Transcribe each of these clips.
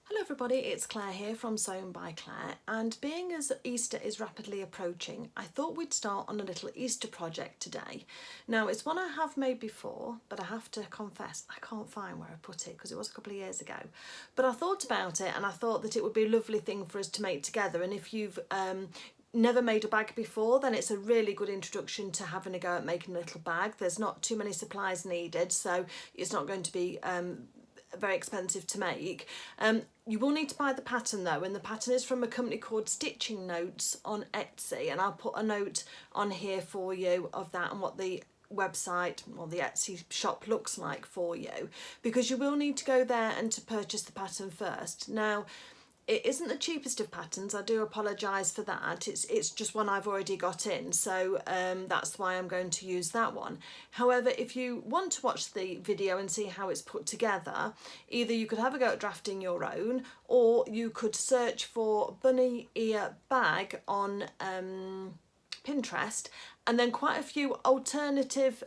Hello everybody, it's Claire here from Sewn by Claire, and being as Easter is rapidly approaching, I thought we'd start on a little Easter project today. Now it's one I have made before, but I have to confess I can't find where I put it because it was a couple of years ago. But I thought about it and I thought that it would be a lovely thing for us to make together, and if you've never made a bag before, then it's a really good introduction to having a go at making a little bag. There's not too many supplies needed, so it's not going to be very expensive to make. You will need to buy the pattern though, and the pattern is from a company called Stitching Notes on Etsy, and I'll put a note on here for you of that and what the website or the Etsy shop looks like for you, because you will need to go there and to purchase the pattern first. Now it isn't the cheapest of patterns, I do apologise for that, it's just one I've already got in, so that's why I'm going to use that one. However, if you want to watch the video and see how it's put together, either you could have a go at drafting your own, or you could search for bunny ear bag on Pinterest, and then quite a few alternative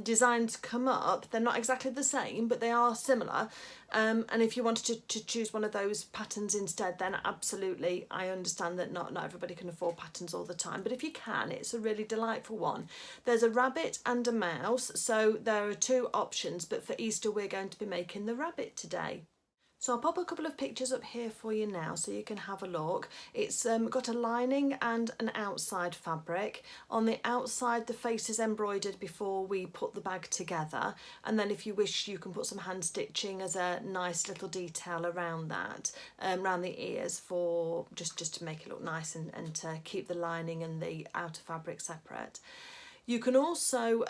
designs come up. They're not exactly the same, but they are similar, and if you wanted to choose one of those patterns instead, then absolutely, I understand that not everybody can afford patterns all the time, but if you can, it's a really delightful one. There's a rabbit and a mouse, so there are two options, but for Easter we're going to be making the rabbit today. So I'll pop a couple of pictures up here for you now so you can have a look. It's got a lining and an outside fabric. On the outside the face is embroidered before we put the bag together, and then if you wish you can put some hand stitching as a nice little detail around that, around the ears, for just to make it look nice and to keep the lining and the outer fabric separate. You can also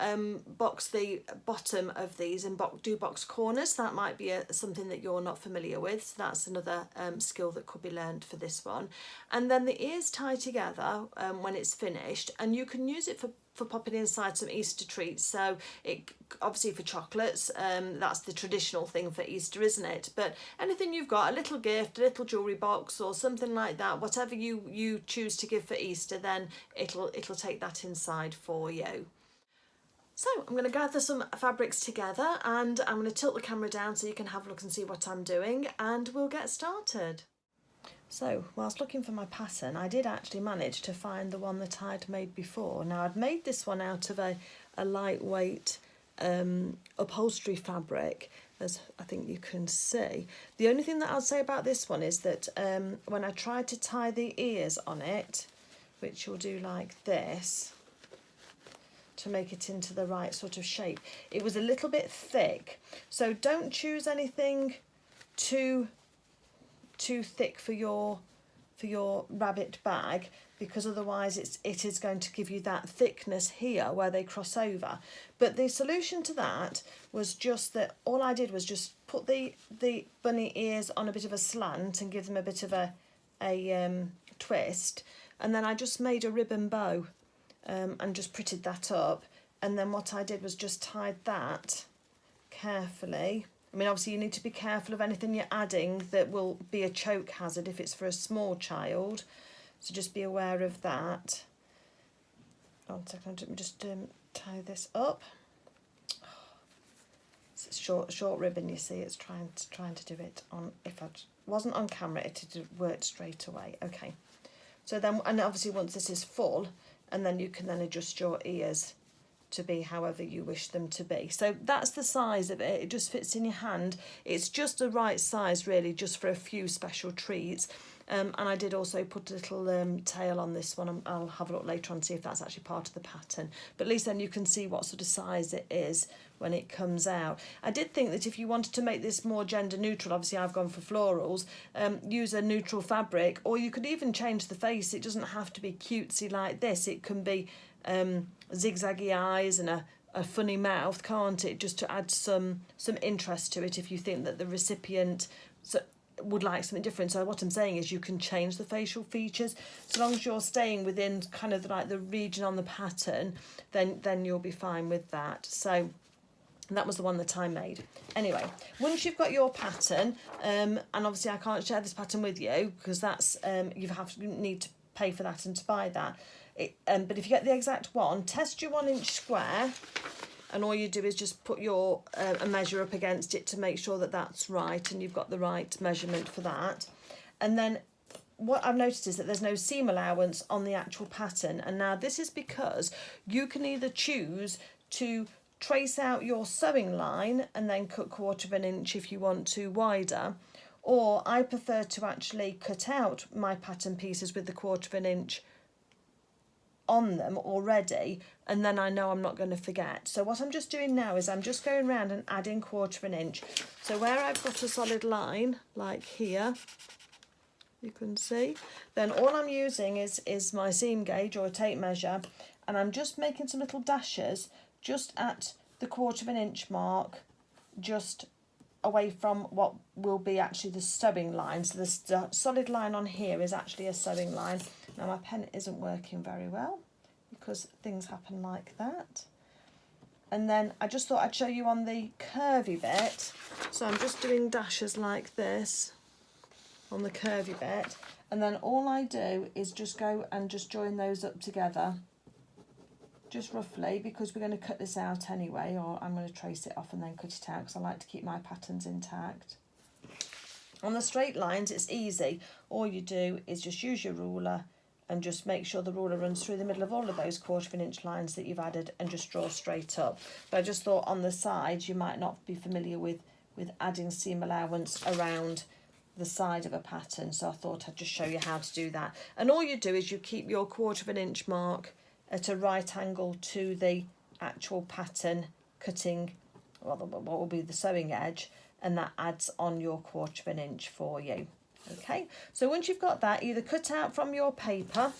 box the bottom of these and do box corners. That might be something that you're not familiar with, so that's another skill that could be learned for this one. And then the ears tie together when it's finished, and you can use it for popping inside some Easter treats. So it obviously for chocolates, that's the traditional thing for Easter, isn't it? But anything you've got, a little gift, a little jewellery box or something like that, whatever you choose to give for Easter, then it'll take that inside for you. So I'm going to gather some fabrics together, and I'm going to tilt the camera down so you can have a look and see what I'm doing, and we'll get started. So whilst looking for my pattern, I did actually manage to find the one that I'd made before. Now I'd made this one out of a lightweight upholstery fabric, as I think you can see. The only thing that I'll say about this one is that when I tried to tie the ears on it, which you'll do like this to make it into the right sort of shape, it was a little bit thick. So don't choose anything too thick for your rabbit bag, because otherwise it is going to give you that thickness here where they cross over. But the solution to that was just that all I did was just put the bunny ears on a bit of a slant and give them a bit of a twist, and then I just made a ribbon bow and just prettied that up, and then what I did was just tied that carefully. I mean, obviously you need to be careful of anything you're adding that will be a choke hazard if it's for a small child, so just be aware of that. One second, let me just tie this up. It's a short ribbon, you see. It's trying to do it on. If I wasn't on camera, it would have worked straight away. Okay, so then, and obviously once this is full, and then you can then adjust your ears to be however you wish them to be. So that's the size of it. It just fits in your hand. It's just the right size really, just for a few special treats. And I did also put a little tail on this one. I'll have a look later on to see if that's actually part of the pattern, but at least then you can see what sort of size it is when it comes out. I did think that if you wanted to make this more gender neutral, obviously I've gone for florals, use a neutral fabric, or you could even change the face. It doesn't have to be cutesy like this. It can be zigzaggy eyes and a funny mouth, can't it? Just to add some interest to it if you think that the recipient would like something different. So what I'm saying is you can change the facial features, so long as you're staying within kind of like the region on the pattern, then you'll be fine with that. So that was the one that I made. Anyway, once you've got your pattern, and obviously I can't share this pattern with you because that's you need to pay for that and to buy that. But if you get the exact one, test your 1 inch square and all you do is just put your a measure up against it to make sure that that's right and you've got the right measurement for that. And then what I've noticed is that there's no seam allowance on the actual pattern, and now this is because you can either choose to trace out your sewing line and then cut 1/4 inch if you want to wider, or I prefer to actually cut out my pattern pieces with the 1/4 inch on them already, and then I know I'm not going to forget. So what I'm just doing now is I'm just going around and adding 1/4 inch. So where I've got a solid line like here, you can see, then all I'm using is my seam gauge or a tape measure, and I'm just making some little dashes just at the 1/4 inch mark, just away from what will be actually the sewing line. So the solid line on here is actually a sewing line. Now my pen isn't working very well because things happen like that. And then I just thought I'd show you on the curvy bit. So I'm just doing dashes like this on the curvy bit, and then all I do is just go and just join those up together, just roughly, because we're going to cut this out anyway, or I'm going to trace it off and then cut it out because I like to keep my patterns intact. On the straight lines it's easy. All you do is just use your ruler and just make sure the ruler runs through the middle of all of those 1/4 inch lines that you've added and just draw straight up. But I just thought on the sides you might not be familiar with adding seam allowance around the side of a pattern, so I thought I'd just show you how to do that. And all you do is you keep your 1/4 inch mark at a right angle to the actual pattern cutting, well, what will be the sewing edge, and that adds on your 1/4 inch for you. Okay, so once you've got that, either cut out from your paper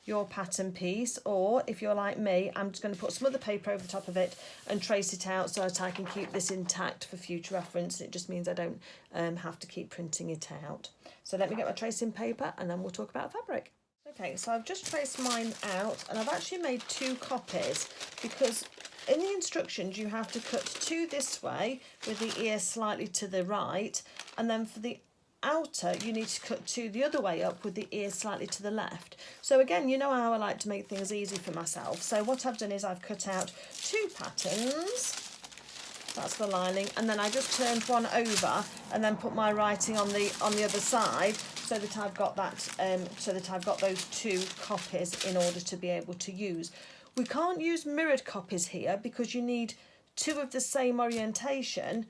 your pattern piece, or if you're like me, I'm just going to put some other paper over the top of it and trace it out so that I can keep this intact for future reference. It just means I don't have to keep printing it out. So let me get my tracing paper and then we'll talk about fabric. Okay, so I've just traced mine out, and I've actually made 2 copies because in the instructions you have to cut 2 this way with the ear slightly to the right, and then for the outer you need to cut 2 the other way up with the ear slightly to the left. So again, you know how I like to make things easy for myself. So what I've done is I've cut out 2 patterns. That's the lining, and then I just turned one over and then put my writing on the other side so that I've got that so that I've got those 2 copies in order to be able to use. We can't use mirrored copies here because you need 2 of the same orientation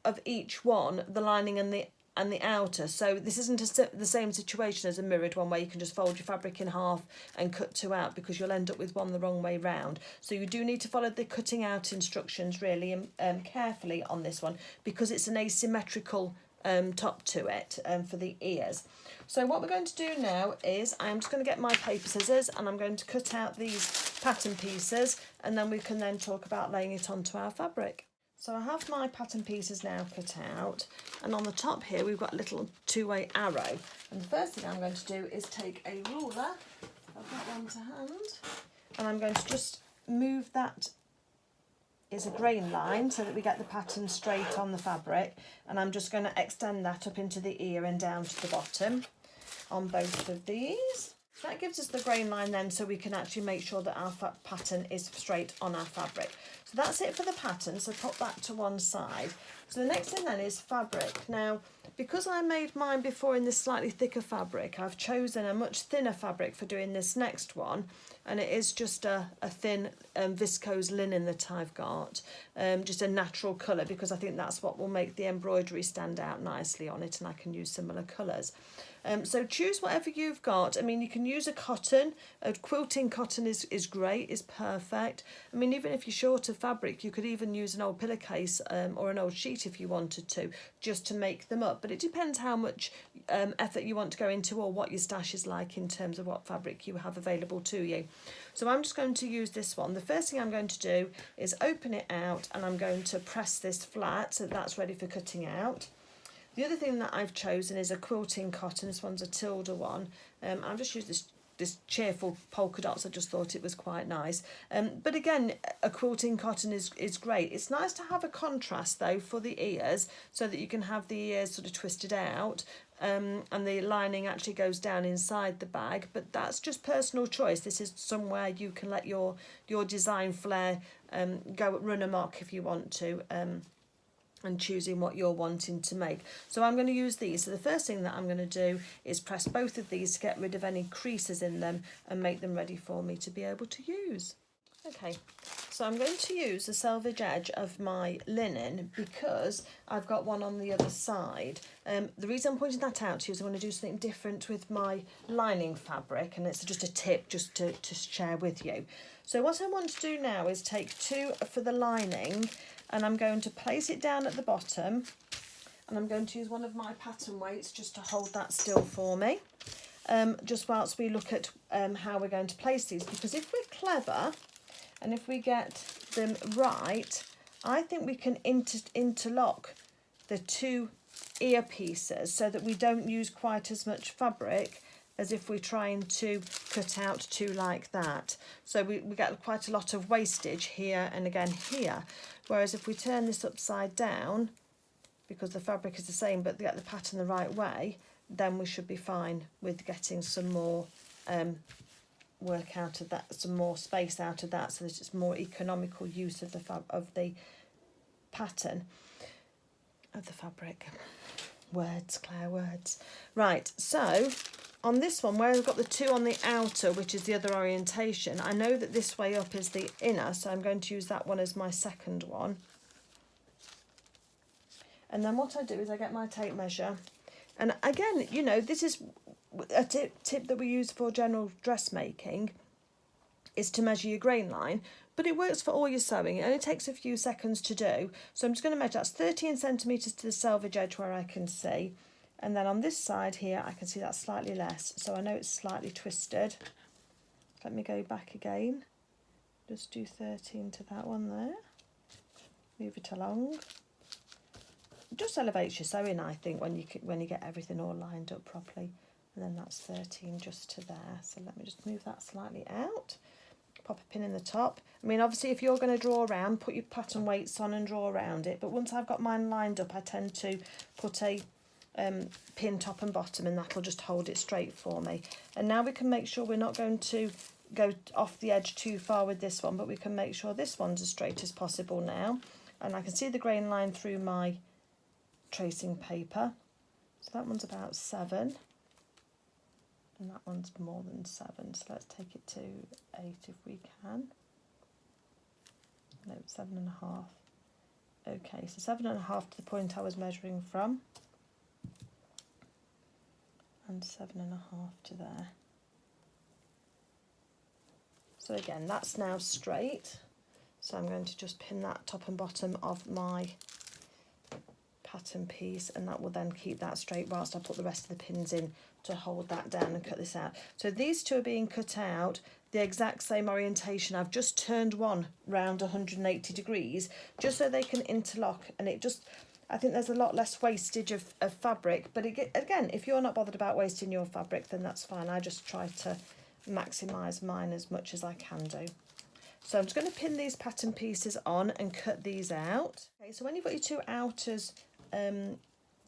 of each one, the lining and the outer. So this isn't the same situation as a mirrored one where you can just fold your fabric in half and cut 2 out, because you'll end up with one the wrong way round. So you do need to follow the cutting out instructions really carefully on this one, because it's an asymmetrical top to it for the ears. So what we're going to do now is I'm just going to get my paper scissors and I'm going to cut out these pattern pieces, and then we can then talk about laying it onto our fabric. So I have my pattern pieces now cut out, and on the top here we've got a little 2-way arrow, and the first thing I'm going to do is take a ruler, I've got one to hand, and I'm going to just move that is a grain line so that we get the pattern straight on the fabric, and I'm just going to extend that up into the ear and down to the bottom on both of these. So that gives us the grain line then, so we can actually make sure that our pattern is straight on our fabric. So that's it for the pattern, so put that to one side. So the next thing then is fabric. Now, because I made mine before in this slightly thicker fabric, I've chosen a much thinner fabric for doing this next one, and it is just a thin viscose linen that I've got, just a natural colour, because I think that's what will make the embroidery stand out nicely on it, and I can use similar colours. So choose whatever you've got. I mean, you can use a cotton. A quilting cotton is great, is perfect. I mean, even if you're short of fabric, you could even use an old pillowcase or an old sheet if you wanted to, just to make them up. But it depends how much effort you want to go into, or what your stash is like in terms of what fabric you have available to you. So I'm just going to use this one. The first thing I'm going to do is open it out, and I'm going to press this flat so that's ready for cutting out. The other thing that I've chosen is a quilting cotton. This one's a Tilda one. I've just used this this cheerful polka dots. I just thought it was quite nice. But again, a quilting cotton is great. It's nice to have a contrast though for the ears, so that you can have the ears sort of twisted out, and the lining actually goes down inside the bag. But that's just personal choice. This is somewhere you can let your design flair go run amok if you want to, and choosing what you're wanting to make. So I'm going to use these. So the first thing that I'm going to do is press both of these to get rid of any creases in them and make them ready for me to be able to use. Okay, so I'm going to use the selvage edge of my linen because I've got one on the other side. The reason I'm pointing that out to you is I want to do something different with my lining fabric, and it's just a tip just to share with you. So what I want to do now is take 2 for the lining, and I'm going to place it down at the bottom, and I'm going to use one of my pattern weights just to hold that still for me, just whilst we look at how we're going to place these, because if we're clever and if we get them right, I think we can interlock the 2 ear pieces so that we don't use quite as much fabric as if we're trying to cut out 2 like that. So we get quite a lot of wastage here and again here. Whereas if we turn this upside down, because the fabric is the same but get the pattern the right way, then we should be fine with getting some more work out of that, some more space out of that, so that it's more economical use of the pattern of the fabric. Words, Claire, words. Right, so on this one, where I've got the 2 on the outer, which is the other orientation, I know that this way up is the inner, so I'm going to use that one as my second one. And then what I do is I get my tape measure, and again, you know, this is a tip that we use for general dressmaking, is to measure your grain line, but it works for all your sewing. It only takes a few seconds to do. So I'm just going to measure, that's 13 centimetres to the selvage edge where I can see. And then on this side here, I can see that's slightly less. So I know it's slightly twisted. Let me go back again. Just do 13 to that one there. Move it along. It just elevates your sewing, I think, when you get everything all lined up properly. And then that's 13 just to there. So let me just move that slightly out. Pop a pin in the top. I mean, obviously, if you're going to draw around, put your pattern weights on and draw around it. But once I've got mine lined up, I tend to put a pin top and bottom, and that'll just hold it straight for me. And now we can make sure we're not going to go off the edge too far with this one, but we can make sure this one's as straight as possible now. And I can see the grain line through my tracing paper. So that one's about 7. And that one's more than 7, so let's take it to 8 if we can. No, 7.5. Okay, so 7.5 to the point I was measuring from, and 7.5 to there. So again, that's now straight. So I'm going to just pin that top and bottom of my pattern piece, and that will then keep that straight whilst I put the rest of the pins in to hold that down and cut this out. So these 2 are being cut out the exact same orientation. I've just turned one round 180 degrees just so they can interlock, and it just, I think there's a lot less wastage of fabric. But again, if you're not bothered about wasting your fabric, then that's fine. I just try to maximise mine as much as I can do. So I'm just going to pin these pattern pieces on and cut these out. Okay, so when you've got your 2 outers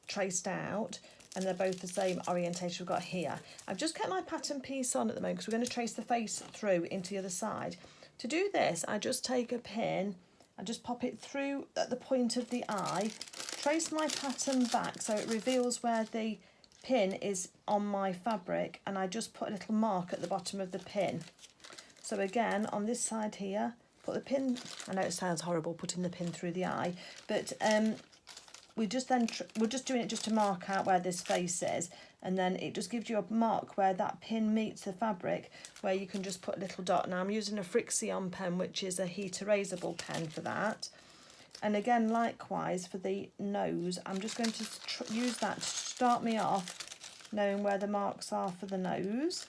traced out, and they're both the same orientation we've got here, I've just kept my pattern piece on at the moment because we're going to trace the face through into the other side. To do this, I just take a pin, I just pop it through at the point of the eye, trace my pattern back so it reveals where the pin is on my fabric, and I just put a little mark at the bottom of the pin. So again, on this side here, put the pin, I know it sounds horrible putting the pin through the eye, but we're just doing it just to mark out where this face is, and then it just gives you a mark where that pin meets the fabric, where you can just put a little dot. Now I'm using a Frixion pen, which is a heat erasable pen for that. And again, likewise for the nose, I'm just going to use that to start me off, knowing where the marks are for the nose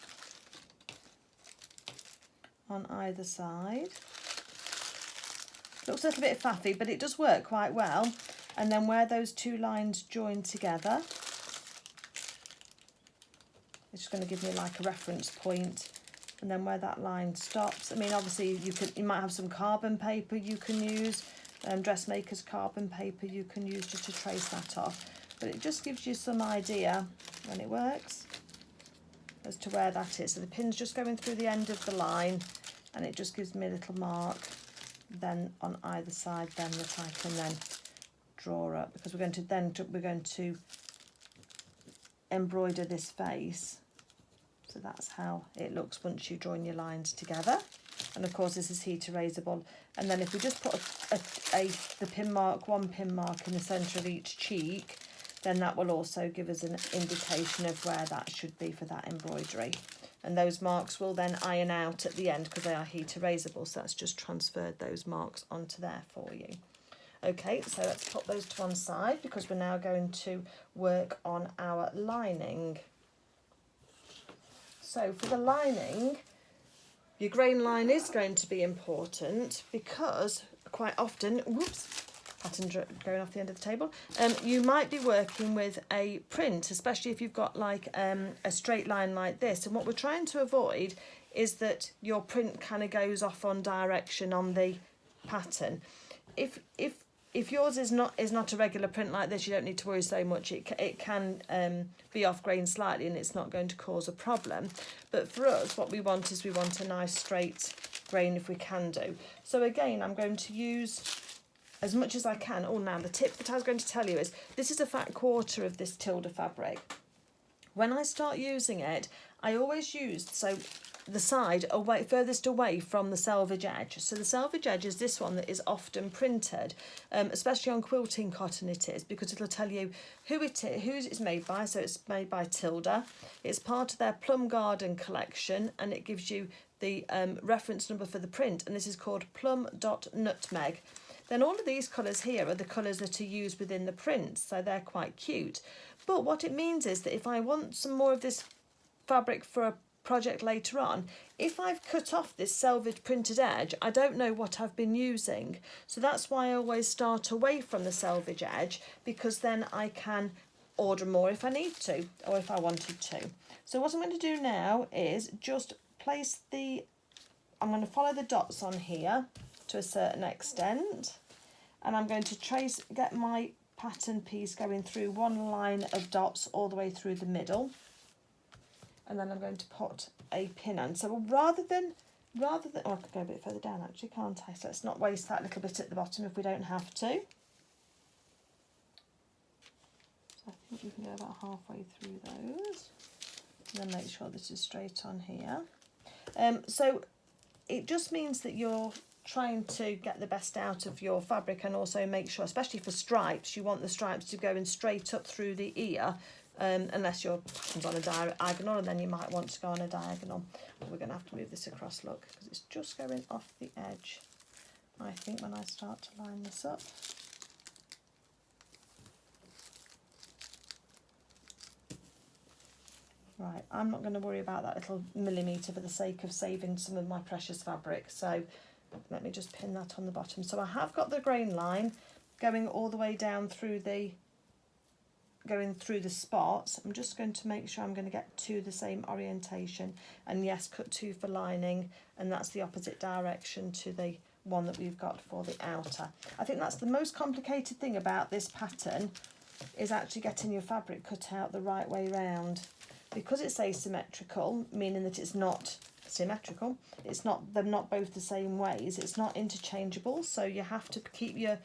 on either side. Looks a little bit faffy, but it does work quite well. And then where those 2 lines join together, It's just going to give me like a reference point, and then where that line stops. I mean, obviously you might have some carbon paper you can use, dressmaker's carbon paper you can use just to trace that off. But it just gives you some idea when it works as to where that is. So the pin's just going through the end of the line, and it just gives me a little mark then on either side then that I can then draw up, because we're going to embroider this face. So that's how it looks once you've drawn your lines together. And of course this is heat erasable. And then if we just put one pin mark in the centre of each cheek, then that will also give us an indication of where that should be for that embroidery. And those marks will then iron out at the end because they are heat erasable. So that's just transferred those marks onto there for you. Okay, so let's put those to one side because we're now going to work on our lining. So for the lining, your grain line is going to be important because quite often, whoops, pattern going off the end of the table, you might be working with a print, especially if you've got like a straight line like this. And what we're trying to avoid is that your print kind of goes off on direction on the pattern. If yours is not a regular print like this, you don't need to worry so much. It can be off grain slightly and it's not going to cause a problem. But for us, what we want is we want a nice straight grain if we can do. So again, I'm going to use as much as I can. Oh, now the tip that I was going to tell you is this is a fat quarter of this Tilda fabric. When I start using it, I always use the side furthest away from the selvage edge. So the selvage edge is this one that is often printed, especially on quilting cotton it is, because it'll tell you who it's made by. So it's made by Tilda. It's part of their Plum Garden collection, and it gives you the reference number for the print, and this is called plum.nutmeg. Then all of these colours here are the colours that are used within the print, so they're quite cute. But what it means is that if I want some more of this fabric for a project later on, if I've cut off this selvage printed edge, I don't know what I've been using. So that's why I always start away from the selvage edge, because then I can order more if I need to, or if I wanted to. So what I'm going to do now is just place I'm going to follow the dots on here to a certain extent, and I'm going to get my pattern piece going through one line of dots all the way through the middle, and then I'm going to put a pin on. So rather than oh, I could go a bit further down actually, can't I? So let's not waste that little bit at the bottom if we don't have to. So I think we can go about halfway through those, and then make sure this is straight on here. So it just means that you're trying to get the best out of your fabric, and also make sure, especially for stripes, you want the stripes to go in straight up through the ear, unless your pattern's on a diagonal, and then you might want to go on a diagonal. But we're going to have to move this across, look, because it's just going off the edge, I think, when I start to line this up. Right, I'm not going to worry about that little millimetre for the sake of saving some of my precious fabric. So let me just pin that on the bottom. So I have got the grain line going all the way down through the spots. I'm just going to make sure I'm going to get to the same orientation, and yes, cut 2 for lining, and that's the opposite direction to the one that we've got for the outer. I think that's the most complicated thing about this pattern, is actually getting your fabric cut out the right way round. Because it's asymmetrical, meaning that it's not symmetrical, they're not both the same ways, it's not interchangeable, so you have to keep your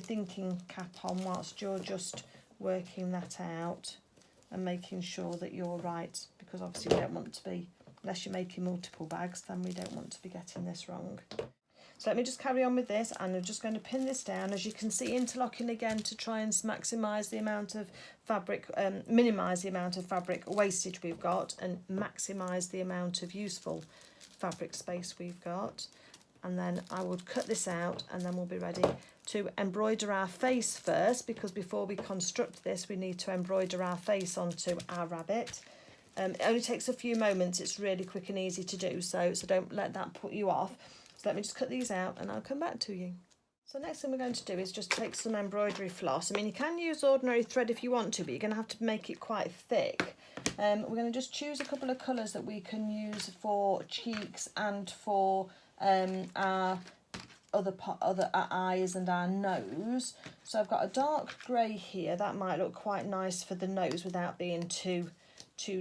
thinking cap on whilst you're just working that out and making sure that you're right, because obviously we don't want to be, unless you're making multiple bags, then we don't want to be getting this wrong. So let me just carry on with this, and I'm just going to pin this down. As you can see, interlocking again to try and maximise the amount of fabric, minimise the amount of fabric wastage we've got, and maximise the amount of useful fabric space we've got. And then I would cut this out, and then we'll be ready to embroider our face first, because before we construct this, we need to embroider our face onto our rabbit. It only takes a few moments. It's really quick and easy to do, so don't let that put you off. So let me just cut these out and I'll come back to you. So next thing we're going to do is just take some embroidery floss. I mean, you can use ordinary thread if you want to, but you're going to have to make it quite thick. We're going to just choose a couple of colours that we can use for cheeks and for our our eyes and our nose. So I've got a dark grey here. That might look quite nice for the nose without being too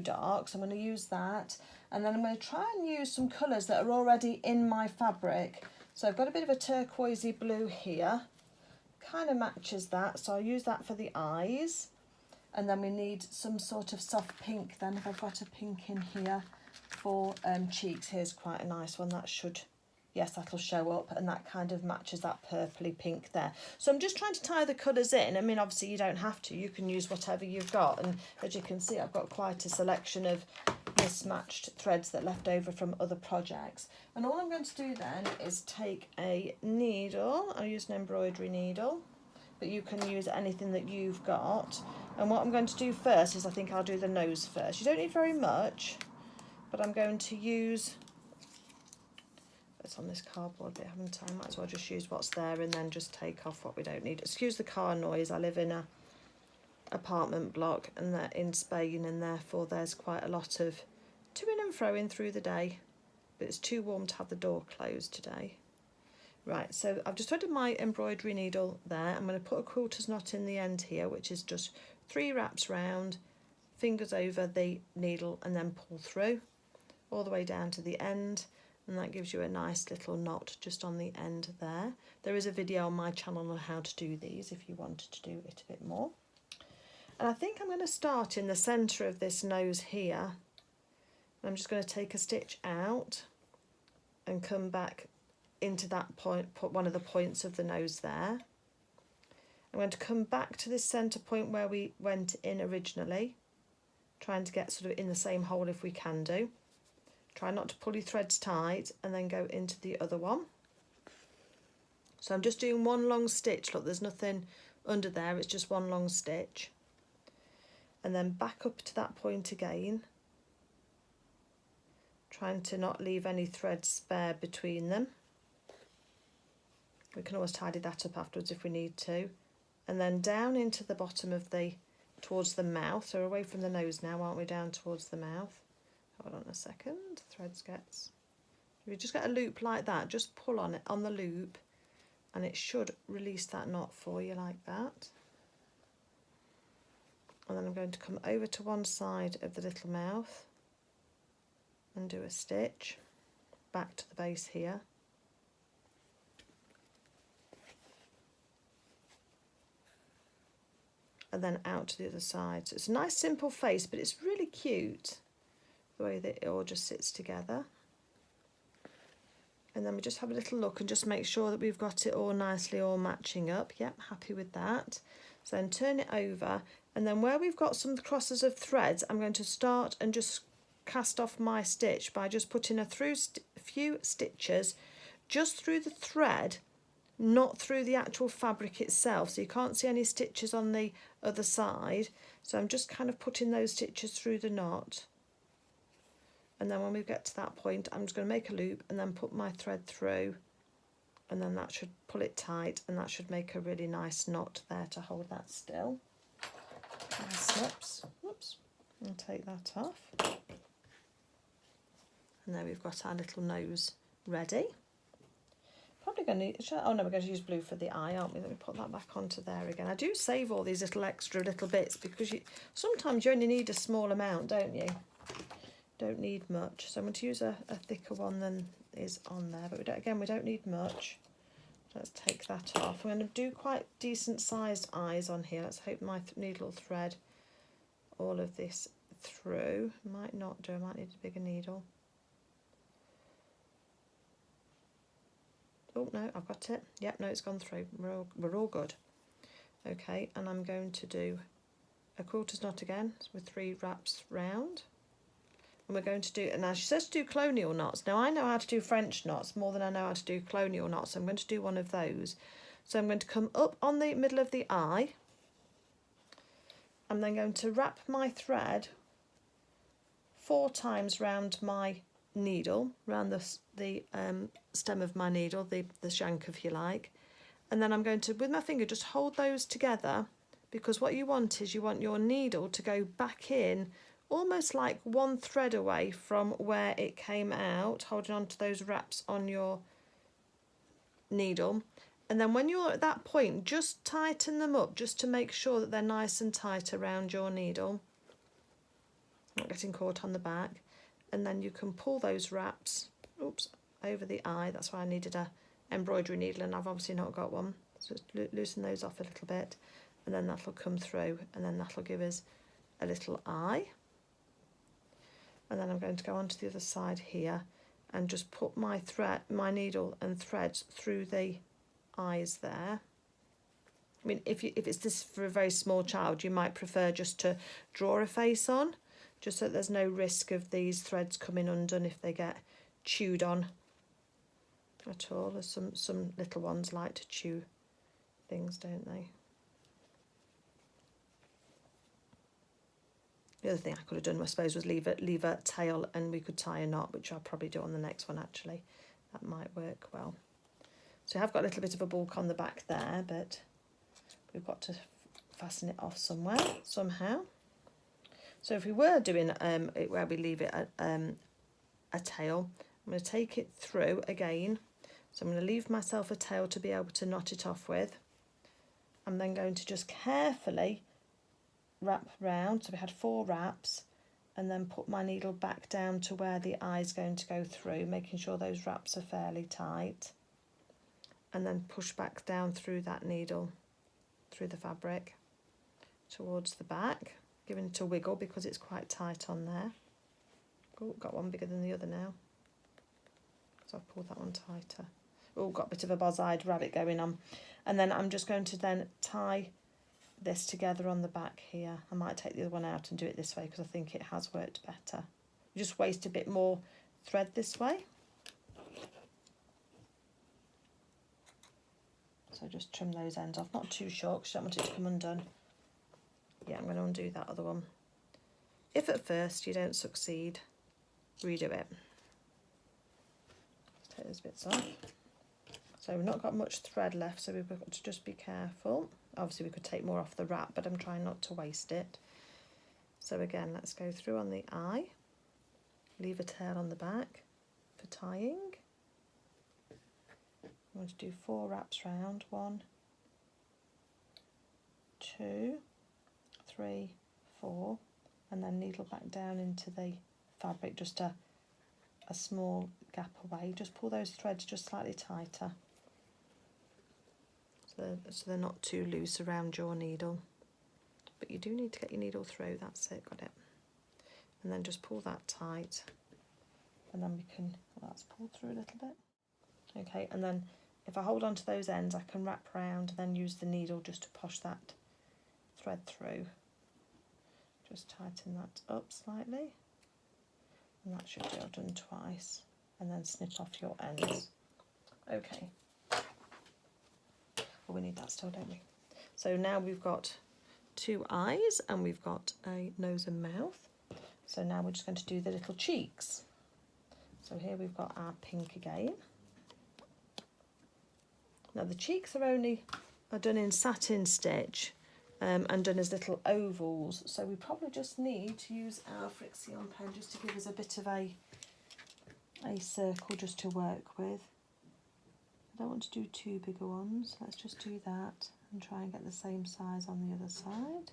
dark. So I'm going to use that. And then I'm going to try and use some colours that are already in my fabric. So I've got a bit of a turquoisey blue here. Kind of matches that. So I'll use that for the eyes. And then we need some sort of soft pink then, if I've got a pink in here for cheeks. Here's quite a nice one. That should, yes, that'll show up, and that kind of matches that purpley pink there. So I'm just trying to tie the colours in. I mean, obviously you don't have to. You can use whatever you've got. And as you can see, I've got quite a selection of mismatched threads that left over from other projects. And all I'm going to do then is take a needle. I'll use an embroidery needle, but you can use anything that you've got. And what I'm going to do first is I think I'll do the nose first. You don't need very much, but I'm going to use, it's on this cardboard bit, haven't I? Might as well just use what's there and then just take off what we don't need. Excuse the car noise. I live in a apartment block and they're in Spain, and therefore there's quite a lot of to-ing and fro-ing through the day, but it's too warm to have the door closed today. Right, so I've just threaded my embroidery needle there. I'm going to put a quilter's knot in the end here, which is just 3 wraps round, fingers over the needle, and then pull through all the way down to the end, and that gives you a nice little knot just on the end there. There is a video on my channel on how to do these if you wanted to do it a bit more. And I think I'm going to start in the centre of this nose here. I'm just going to take a stitch out and come back into that point, put one of the points of the nose there. I'm going to come back to this centre point where we went in originally, trying to get sort of in the same hole if we can do. Try not to pull your threads tight, and then go into the other one. So I'm just doing one long stitch. Look, there's nothing under there, it's just one long stitch. And then back up to that point again, trying to not leave any threads spare between them. We can always tidy that up afterwards if we need to. And then down into the bottom of the, towards the mouth. So we're away from the nose now, aren't we, down towards the mouth. Hold on a second, threads gets... If you just get a loop like that, just pull on it, on the loop, and it should release that knot for you like that. And then I'm going to come over to one side of the little mouth and do a stitch back to the base here. And then out to the other side. So it's a nice simple face, but it's really cute the way that it all just sits together. And then we just have a little look and just make sure that we've got it all nicely all matching up. Yep, happy with that. So then turn it over, and then where we've got some crosses of threads, I'm going to start and just cast off my stitch by just putting a few stitches just through the thread, not through the actual fabric itself. So you can't see any stitches on the other side. So I'm just kind of putting those stitches through the knot. And then when we get to that point, I'm just going to make a loop and then put my thread through, and then that should pull it tight, and that should make a really nice knot there to hold that still. Nice snips. Whoops. And take that off. And there we've got our little nose ready. Probably going to need, oh no, we're going to use blue for the eye, aren't we? Let me put that back onto there again. I do save all these little extra little bits because sometimes you only need a small amount, don't you? Don't need much. So I'm going to use a thicker one than is on there, but we don't need much. Let's take that off. I'm going to do quite decent sized eyes on here. Let's hope my needle will thread all of this through. Might not do, I might need a bigger needle. Oh no, I've got it. Yep, no, it's gone through. We're all good. Okay, and I'm going to do a quilter's knot again with 3 wraps round. And we're going to do, and now she says to do colonial knots. Now I know how to do French knots more than I know how to do colonial knots. So I'm going to do one of those. So I'm going to come up on the middle of the eye. I'm then going to wrap my thread 4 times round my needle, round the stem of my needle, the shank if you like. And then I'm going to, with my finger, just hold those together, because what you want is you want your needle to go back in almost like one thread away from where it came out, holding on to those wraps on your needle. And then when you're at that point, just tighten them up just to make sure that they're nice and tight around your needle, not getting caught on the back. And then you can pull those wraps, oops, over the eye. That's why I needed a embroidery needle, and I've obviously not got one. So just loosen those off a little bit, and then that'll come through, and then that'll give us a little eye. And then I'm going to go on to the other side here and just put my needle and threads through the eyes there. I mean, if it's this for a very small child, you might prefer just to draw a face on, just so that there's no risk of these threads coming undone if they get chewed on at all. As some little ones like to chew things, don't they? The other thing I could have done, I suppose, was leave a tail, and we could tie a knot, which I'll probably do on the next one actually. That might work well. So I have got a little bit of a bulk on the back there, but we've got to fasten it off somehow. So if we were doing it where we leave it a tail, I'm going to take it through again. So I'm going to leave myself a tail to be able to knot it off with. I'm then going to just carefully wrap round. So we had 4 wraps, and then put my needle back down to where the eye's going to go through, making sure those wraps are fairly tight, and then push back down through that needle, through the fabric towards the back, giving it a wiggle because it's quite tight on there. Oh, got one bigger than the other now, so I've pulled that one tighter. Oh, got a bit of a boz-eyed rabbit going on. And then I'm just going to then tie this together on the back here. I might take the other one out and do it this way because I think it has worked better. You just waste a bit more thread this way. So just trim those ends off, not too short because I don't want it to come undone. Yeah, I'm going to undo that other one. If at first you don't succeed, redo it. Let's take those bits off. So we've not got much thread left, so we've got to just be careful. Obviously we could take more off the wrap, but I'm trying not to waste it. So again, let's go through on the eye, leave a tail on the back for tying. I'm going to do 4 wraps round, 1, 2, 3, 4, and then needle back down into the fabric, just a small gap away. Just pull those threads just slightly tighter, so they're not too loose around your needle. But you do need to get your needle through, that's it, got it. And then just pull that tight, and then we can, well, that's pulled through a little bit. Okay, and then if I hold on to those ends, I can wrap round and then use the needle just to push that thread through. Just tighten that up slightly, and that should be all done twice, and then snip off your ends. Okay. Well, we need that still, don't we? So now we've got 2 eyes and we've got a nose and mouth. So now we're just going to do the little cheeks. So here we've got our pink again. Now the cheeks are done in satin stitch and done as little ovals. So we probably just need to use our Frixion pen just to give us a bit of a circle just to work with. I don't want to do too bigger ones. Let's just do that and try and get the same size on the other side.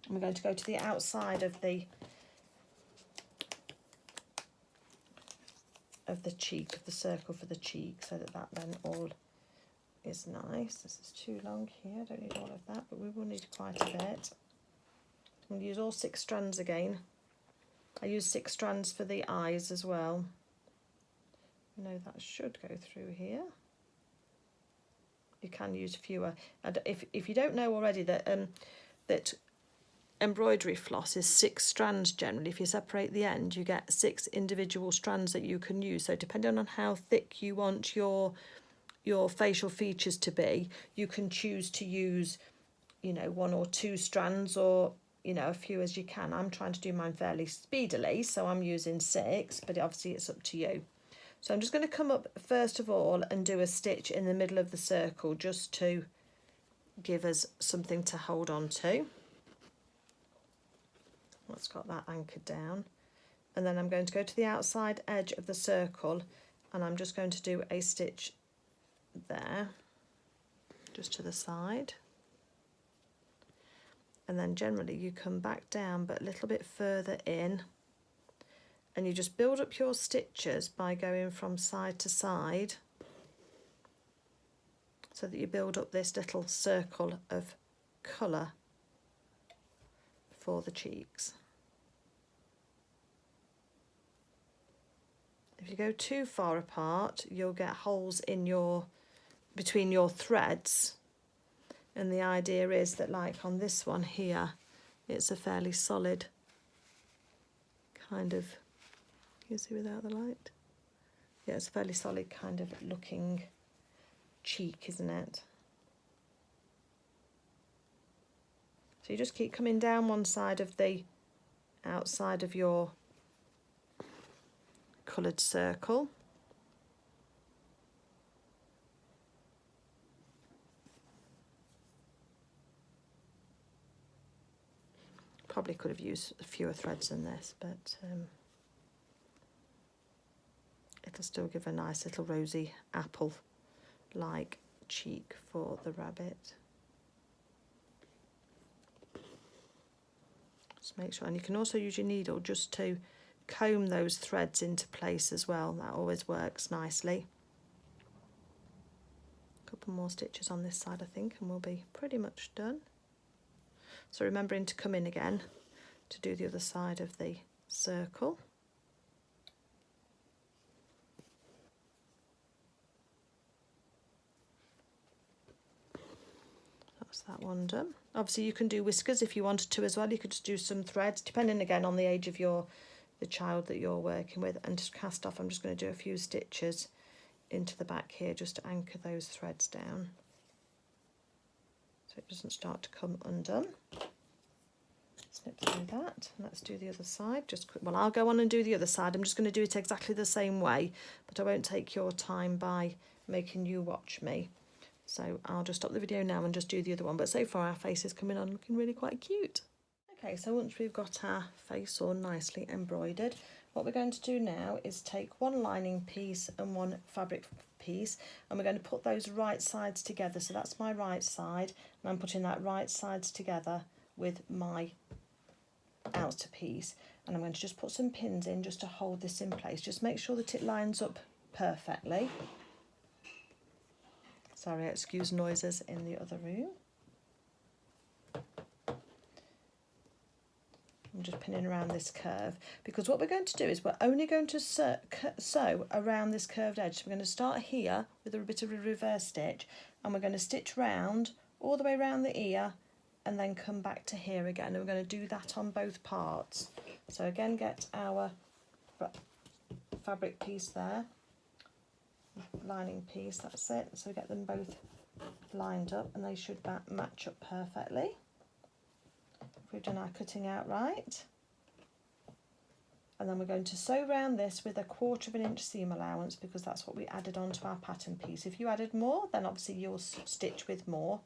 And we're going to go to the outside of the cheek, of the circle for the cheek, so that then all is nice. This is too long here, I don't need all of that, but we will need quite a bit. I'm going to use all 6 strands again. I use 6 strands for the eyes as well. No, that should go through here. You can use fewer. And if you don't know already that embroidery floss is 6 strands generally. If you separate the end, you get 6 individual strands that you can use. So depending on how thick you want your facial features to be, you can choose to use, 1 or 2 strands, or a few as you can. I'm trying to do mine fairly speedily, so I'm using 6, but obviously it's up to you. So I'm just going to come up first of all and do a stitch in the middle of the circle just to give us something to hold on to. Let's got that anchored down. And then I'm going to go to the outside edge of the circle and I'm just going to do a stitch there, just to the side. And then generally you come back down but a little bit further in, and you just build up your stitches by going from side to side so that you build up this little circle of colour for the cheeks. If you go too far apart, you'll get holes in between your threads, and the idea is that, like on this one here, it's a fairly solid kind of, you see without the light? Yeah, it's a fairly solid kind of looking cheek, isn't it? So you just keep coming down one side of the outside of your coloured circle. Probably could have used fewer threads than this, but it'll still give a nice little rosy apple like cheek for the rabbit. Just make sure, and you can also use your needle just to comb those threads into place as well. That always works nicely. A couple more stitches on this side I think and we'll be pretty much done. So remembering to come in again to do the other side of the circle. That's that one done. Obviously you can do whiskers if you wanted to as well. You could just do some threads depending again on the age of the child that you're working with, and just cast off. I'm just going to do a few stitches into the back here just to anchor those threads down so it doesn't start to come undone. Snip through that. Let's do the other side. Well, I'll go on and do the other side. I'm just going to do it exactly the same way, but I won't take your time by making you watch me. So I'll just stop the video now and just do the other one. But so far our face is coming on looking really quite cute. Okay, so once we've got our face all nicely embroidered, what we're going to do now is take one lining piece and one fabric piece, and we're going to put those right sides together. So that's my right side, and I'm putting that right sides together with my outer piece, and I'm going to just put some pins in just to hold this in place. Just make sure that it lines up perfectly. Sorry, excuse noises in the other room. I'm just pinning around this curve, because what we're going to do is we're only going to sew around this curved edge. So we're going to start here with a bit of a reverse stitch, and we're going to stitch round all the way around the ear and then come back to here again, and we're going to do that on both parts. So again, get our fabric piece there, lining piece, that's it. So get them both lined up and they should match up perfectly. We've done our cutting out right, and then we're going to sew round this with a 1/4 of an inch seam allowance, because that's what we added onto our pattern piece. If you added more, then obviously you'll stitch with more,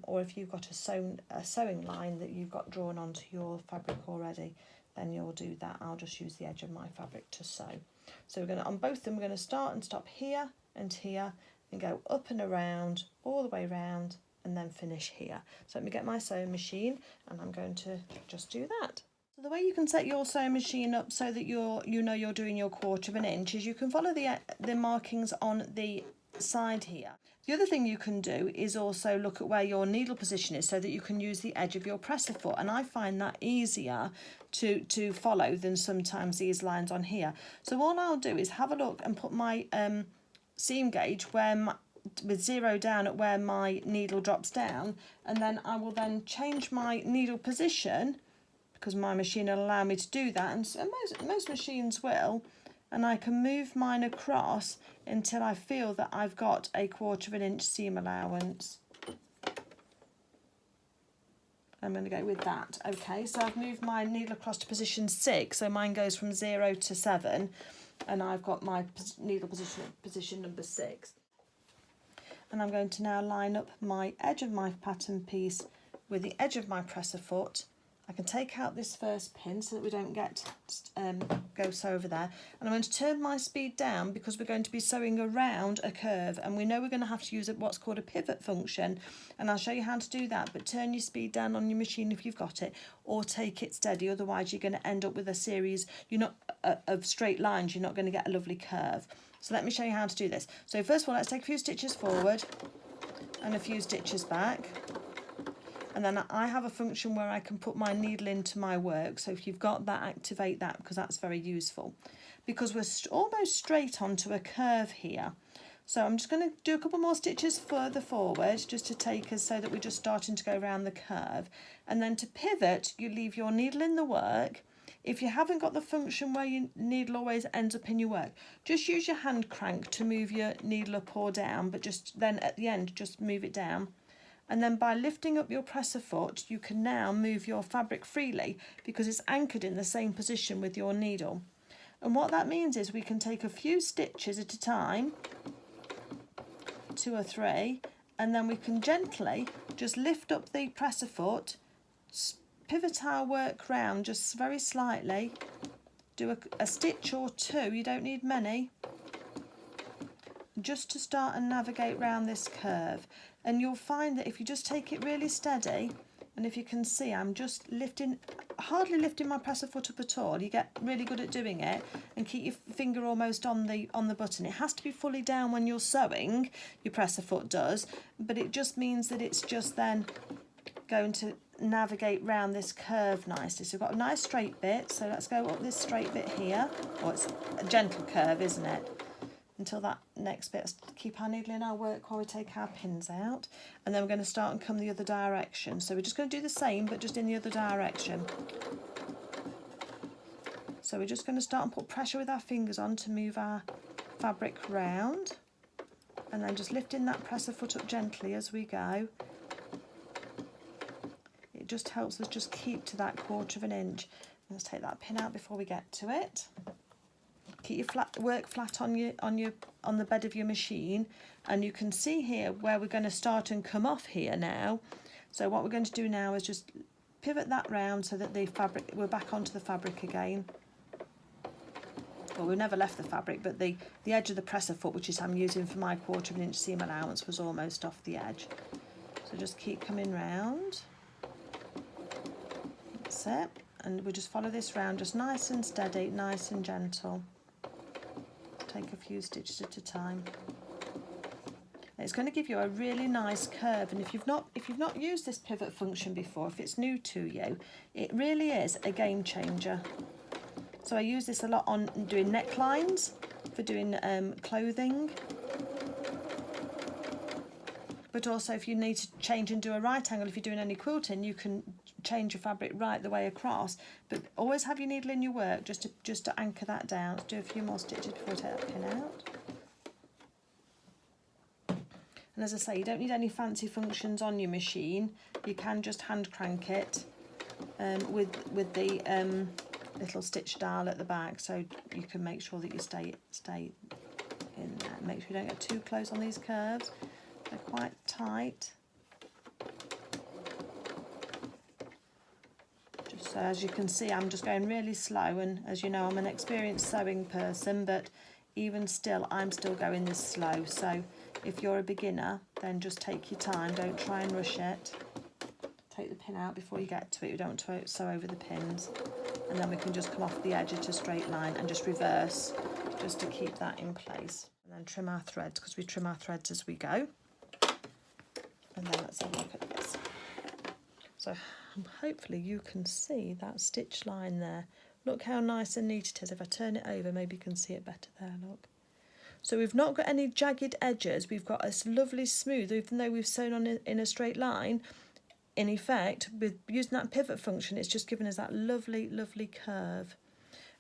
or if you've got a sewing line that you've got drawn onto your fabric already, then you'll do that. I'll just use the edge of my fabric to sew. So we're going to, on both of them, we're going to start and stop here and here and go up and around all the way around and then finish here. So let me get my sewing machine and I'm going to just do that. So the way you can set your sewing machine up so that you're doing your 1/4 of an inch is you can follow the markings on the side here. The other thing you can do is also look at where your needle position is so that you can use the edge of your presser foot, and I find that easier to follow than sometimes these lines on here. So all I'll do is have a look and put my seam gauge with 0 down at where my needle drops down, and then I will then change my needle position, because my machine will allow me to do that, and most machines will, and I can move mine across until I feel that I've got a 1/4 of an inch seam allowance. I'm going to go with that. Okay, so I've moved my needle across to position 6, so mine goes from 0 to 7, and I've got my needle position number 6. And I'm going to now line up my edge of my pattern piece with the edge of my presser foot, I can take out this first pin so that we don't get go sew over there, and I'm going to turn my speed down because we're going to be sewing around a curve, and we know we're going to have to use what's called a pivot function, and I'll show you how to do that. But turn your speed down on your machine if you've got it, or take it steady, otherwise you're going to end up with a series of straight lines. You're not going to get a lovely curve. So let me show you how to do this. So first of all, let's take a few stitches forward and a few stitches back. And then I have a function where I can put my needle into my work. So if you've got that, activate that, because that's very useful. Because we're almost straight onto a curve here. So I'm just going to do a couple more stitches further forward, just to take us so that we're just starting to go around the curve. And then to pivot, you leave your needle in the work. If you haven't got the function where your needle always ends up in your work, just use your hand crank to move your needle up or down, but just then at the end, just move it down. And then by lifting up your presser foot, you can now move your fabric freely because it's anchored in the same position with your needle. And what that means is we can take a few stitches at a time, 2 or 3, and then we can gently just lift up the presser foot, pivot our work round just very slightly, do a stitch or 2, you don't need many, just to start and navigate round this curve. And you'll find that if you just take it really steady, and if you can see, I'm just hardly lifting my presser foot up at all. You get really good at doing it, and keep your finger almost on the button. It has to be fully down when you're sewing, your presser foot does, but it just means that it's just then going to navigate round this curve nicely. So we've got a nice straight bit, so let's go up this straight bit here. Well, it's a gentle curve, isn't it? Until that next bit. Let's keep our needle in our work while we take our pins out, and then we're going to start and come the other direction. So we're just going to do the same, but just in the other direction. So we're just going to start and put pressure with our fingers on to move our fabric round, and then just lifting that presser foot up gently as we go. It just helps us just keep to that 1/4 of an inch. Let's take that pin out before we get to it. Keep your work flat on the bed of your machine, and you can see here where we're going to start and come off here now. So what we're going to do now is just pivot that round so that we're back onto the fabric again. Well, we've never left the fabric, but the edge of the presser foot, which is I'm using for my 1/4 of an inch seam allowance, was almost off the edge. So just keep coming round. That's it. And we'll just follow this round, just nice and steady, nice and gentle. Take a few stitches at a time. It's going to give you a really nice curve, and if you've not used this pivot function before, if it's new to you, it really is a game changer. So I use this a lot on doing necklines, for doing clothing, but also if you need to change and do a right angle, if you're doing any quilting, you can change your fabric right the way across, but always have your needle in your work just to anchor that down. Let's do a few more stitches before I take that pin out. And as I say, you don't need any fancy functions on your machine. You can just hand crank it with the little stitch dial at the back, so you can make sure that you stay in there. Make sure you don't get too close on these curves. They're quite tight. So as you can see, I'm just going really slow, and as you know, I'm an experienced sewing person, but even still, I'm still going this slow. So if you're a beginner, then just take your time, don't try and rush it. Take the pin out before you get to it, you don't want to sew over the pins. And then we can just come off the edge at a straight line and just reverse, just to keep that in place. And then trim our threads, because we trim our threads as we go. And then let's have a look at this. So hopefully you can see that stitch line there. Look how nice and neat it is. If I turn it over, maybe you can see it better there, look. So we've not got any jagged edges. We've got this lovely smooth, even though we've sewn on in a straight line. In effect, with using that pivot function, it's just given us that lovely, lovely curve.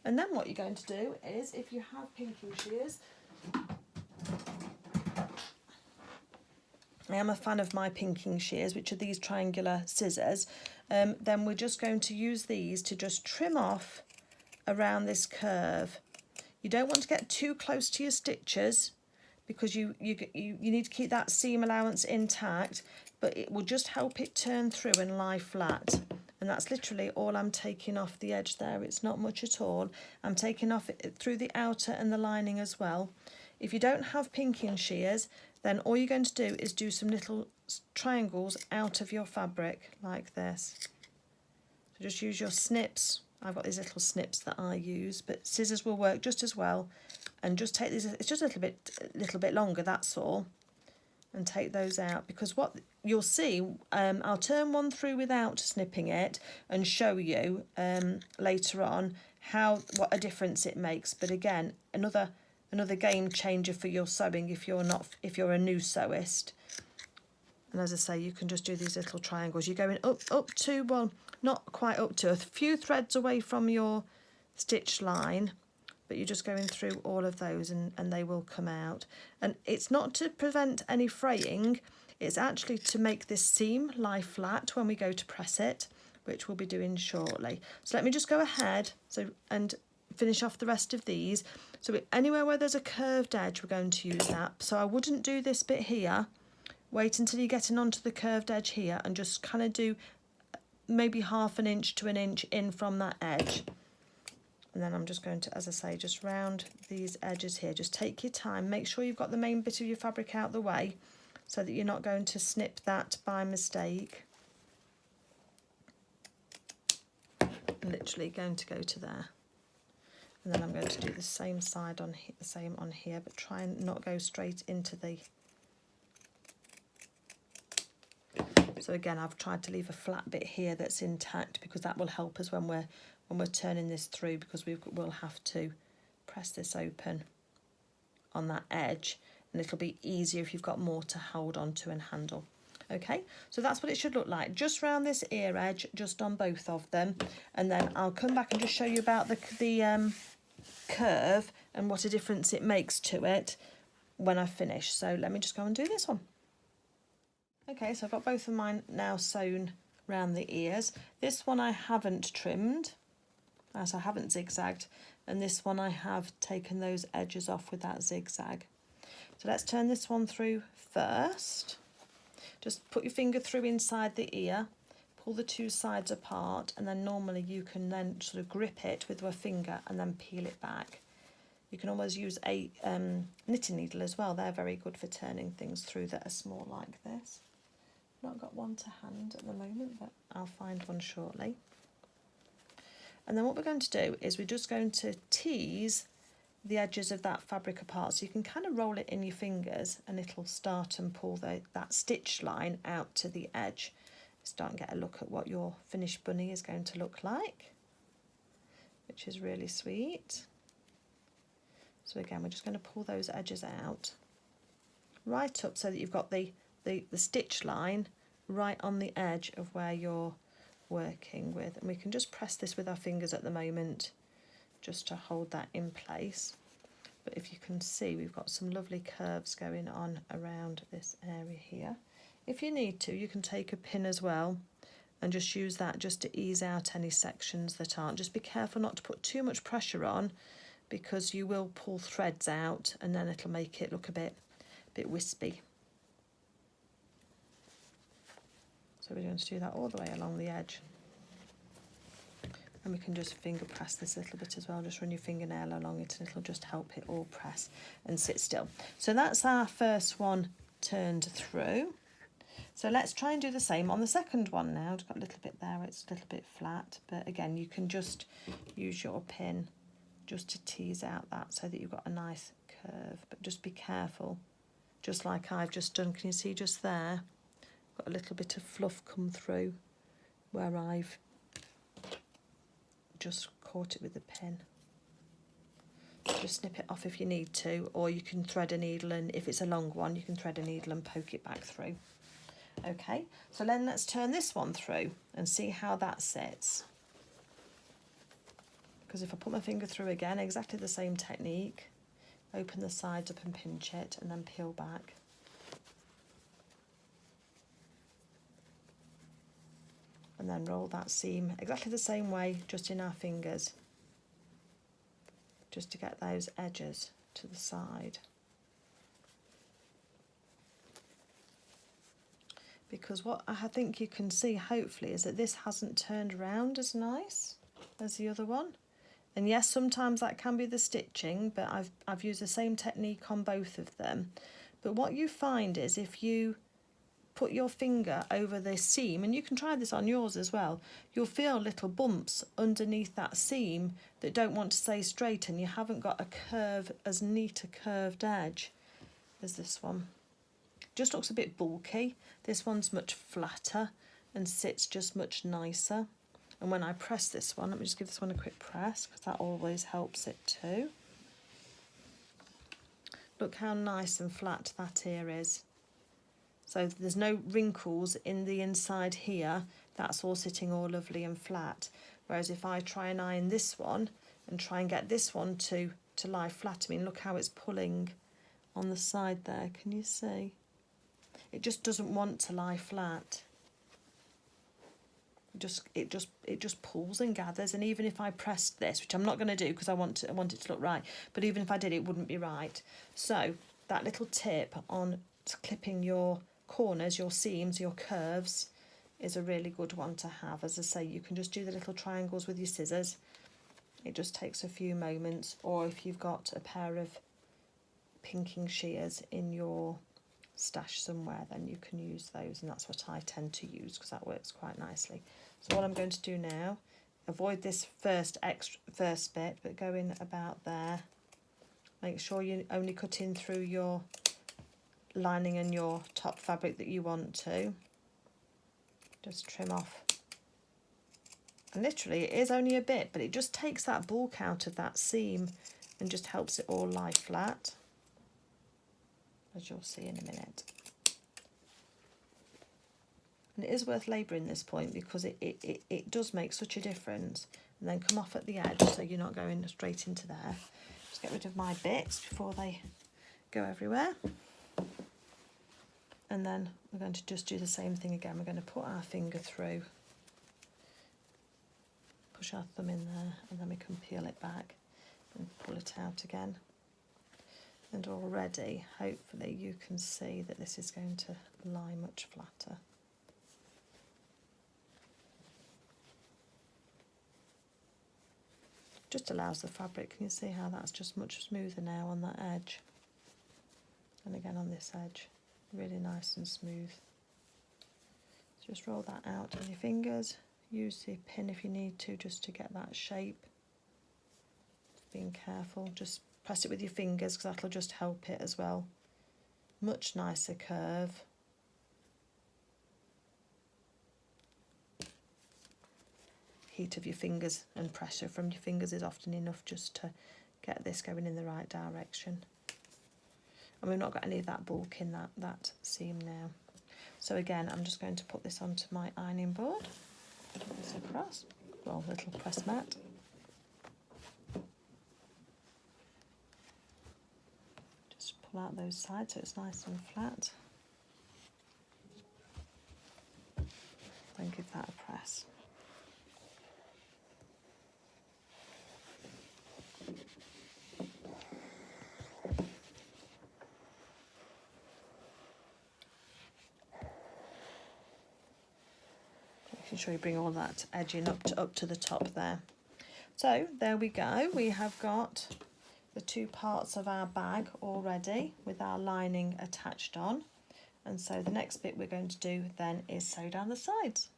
And then what you're going to do is, if you have pinking shears, I am a fan of my pinking shears, which are these triangular scissors, then we're just going to use these to just trim off around this curve. You don't want to get too close to your stitches because you need to keep that seam allowance intact, but it will just help it turn through and lie flat. and that's literally all I'm taking off the edge there. It's not much at all. I'm taking off it through the outer and the lining as well. If you don't have pinking shears, then all you're going to do is do some little triangles out of your fabric like this. So just use your snips. I've got these little snips that I use, but scissors will work just as well. And just take these, it's just a little bit longer, that's all. And take those out, because what you'll see, I'll turn one through without snipping it and show you later on what a difference it makes. But again, another game changer for your sewing if you're a new sewist. And as I say, you can just do these little triangles. You're going up to, well, not quite up to, a few threads away from your stitch line, but you're just going through all of those and they will come out. And it's not to prevent any fraying, it's actually to make this seam lie flat when we go to press it, which we'll be doing shortly. So let me just go ahead and finish off the rest of these. So anywhere where there's a curved edge, we're going to use that. So I wouldn't do this bit here. Wait until you're getting onto the curved edge here and just kind of do maybe 1/2 inch to 1 inch in from that edge. And then I'm just going to, as I say, just round these edges here. Just take your time. Make sure you've got the main bit of your fabric out the way so that you're not going to snip that by mistake. I'm literally going to go to there. And then I'm going to do the same side on the same on here, but try and not go straight into the... So again, I've tried to leave a flat bit here that's intact, because that will help us when we're turning this through, because we'll have to press this open on that edge, and it'll be easier if you've got more to hold on to and handle. Okay, so that's what it should look like, just round this ear edge, just on both of them. And then I'll come back and just show you about the curve and what a difference it makes to it when I finish. So let me just go and do this one. Okay, so I've got both of mine now sewn round the ears. This one I haven't trimmed, as I haven't zigzagged, and this one I have taken those edges off with that zigzag. So let's turn this one through first. Just put your finger through inside the ear, pull the two sides apart, and then normally you can then sort of grip it with your finger and then peel it back. You can always use a knitting needle as well. They're very good for turning things through that are small like this. Not got one to hand at the moment, but I'll find one shortly. And then what we're going to do is we're just going to tease the edges of that fabric apart, so you can kind of roll it in your fingers and it'll start and pull that stitch line out to the edge. Start and get a look at what your finished bunny is going to look like, which is really sweet. So again, we're just going to pull those edges out right up so that you've got the stitch line right on the edge of where you're working with, and we can just press this with our fingers at the moment just to hold that in place. But if you can see, we've got some lovely curves going on around this area here. If you need to, you can take a pin as well and just use that just to ease out any sections that aren't. Just be careful not to put too much pressure on, because you will pull threads out and then it'll make it look a bit wispy. So we're going to do that all the way along the edge. And we can just finger press this a little bit as well. Just run your fingernail along it and it'll just help it all press and sit still. So that's our first one turned through. So let's try and do the same on the second one now. I've got a little bit there, it's a little bit flat. But again, you can just use your pin just to tease out that so that you've got a nice curve. But just be careful, just like I've just done. Can you see just there? Got a little bit of fluff come through where I've just caught it with the pin. Just snip it off if you need to, or you can thread a needle, and if it's a long one you can thread a needle and poke it back through. Okay, so then let's turn this one through and see how that sits. Because if I put my finger through again, exactly the same technique, open the sides up and pinch it and then peel back. And then roll that seam exactly the same way, just in our fingers, just to get those edges to the side. because what I think you can see hopefully is that this hasn't turned around as nice as the other one. And yes, sometimes that can be the stitching, but I've used the same technique on both of them. But what you find is if you put your finger over the seam, and you can try this on yours as well, you'll feel little bumps underneath that seam that don't want to stay straight, and you haven't got a curve, as neat a curved edge as this one. Just looks a bit bulky. This one's much flatter and sits just much nicer. And when I press this one, let me just give this one a quick press, because that always helps it too. Look how nice and flat that here is. So there's no wrinkles in the inside here. That's all sitting all lovely and flat. Whereas if I try and iron this one and try and get this one to lie flat, I mean, look how it's pulling on the side there. Can you see? It just doesn't want to lie flat. It just pulls and gathers. And even if I pressed this, which I'm not going to do because I want it to look right, but even if I did, it wouldn't be right. So that little tip on clipping your corners, your seams, your curves is a really good one to have. As I say, you can just do the little triangles with your scissors. It just takes a few moments. Or if you've got a pair of pinking shears in your stash somewhere, then you can use those, and that's what I tend to use because that works quite nicely. So what I'm going to do now, avoid this first bit, but go in about there. Make sure you only cut in through your lining and your top fabric that you want to. Just trim off. And literally it is only a bit, but it just takes that bulk out of that seam and just helps it all lie flat, as you'll see in a minute. And it is worth labouring this point because it does make such a difference. And then come off at the edge so you're not going straight into there. Just get rid of my bits before they go everywhere. And then we're going to just do the same thing again. We're going to put our finger through, push our thumb in there, and then we can peel it back and pull it out again. And already, hopefully, you can see that this is going to lie much flatter. Just allows the fabric, can you see how that's just much smoother now on that edge? And again on this edge, really nice and smooth. Just roll that out with your fingers. Use the pin if you need to, just to get that shape. Being careful, just press it with your fingers because that'll just help it as well. Much nicer curve. Heat of your fingers and pressure from your fingers is often enough just to get this going in the right direction. And we've not got any of that bulk in that seam now. So again, I'm just going to put this onto my ironing board. Put this across, well, little press mat. Just pull out those sides so it's nice and flat. Then give that a press. Making sure you bring all that edging up to the top there. So there we go. We have got the two parts of our bag already with our lining attached on. And so the next bit we're going to do then is sew down the sides.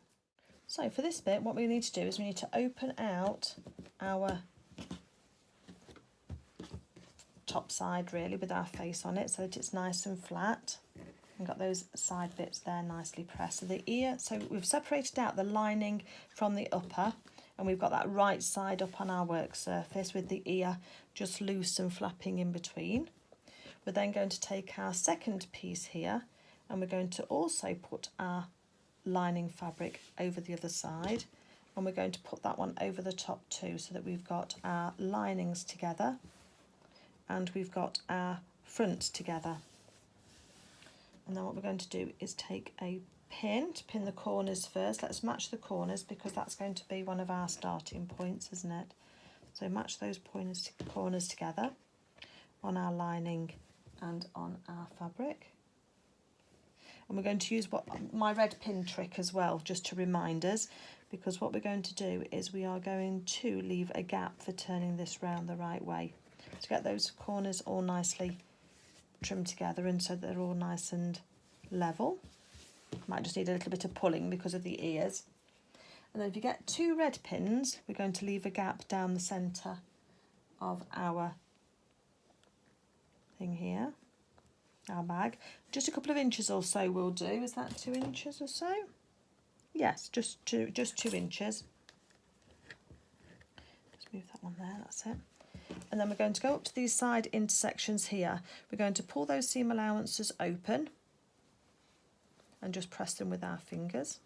So for this bit, what we need to do is we need to open out our top side really with our face on it so that it's nice and flat. We've got those side bits there nicely pressed. So the ear, so we've separated out the lining from the upper, and we've got that right side up on our work surface with the ear just loose and flapping in between. We're then going to take our second piece here, and we're going to also put our lining fabric over the other side, and we're going to put that one over the top too, so that we've got our linings together and we've got our front together. And then what we're going to do is take a pin to pin the corners first. Let's match the corners because that's going to be one of our starting points, isn't it? So match those corners together on our lining and on our fabric. And we're going to use my red pin trick as well, just to remind us, because what we're going to do is we are going to leave a gap for turning this round the right way to get those corners all nicely trimmed together and so they're all nice and level. Might just need a little bit of pulling because of the ears. And then if you get 2 red pins, we're going to leave a gap down the centre of our thing here, our bag. Just a couple of inches or so will do. Is that 2 inches or so? Yes, just 2 inches. Just move that one there, that's it. And then we're going to go up to these side intersections here. We're going to pull those seam allowances open and just press them with our fingers.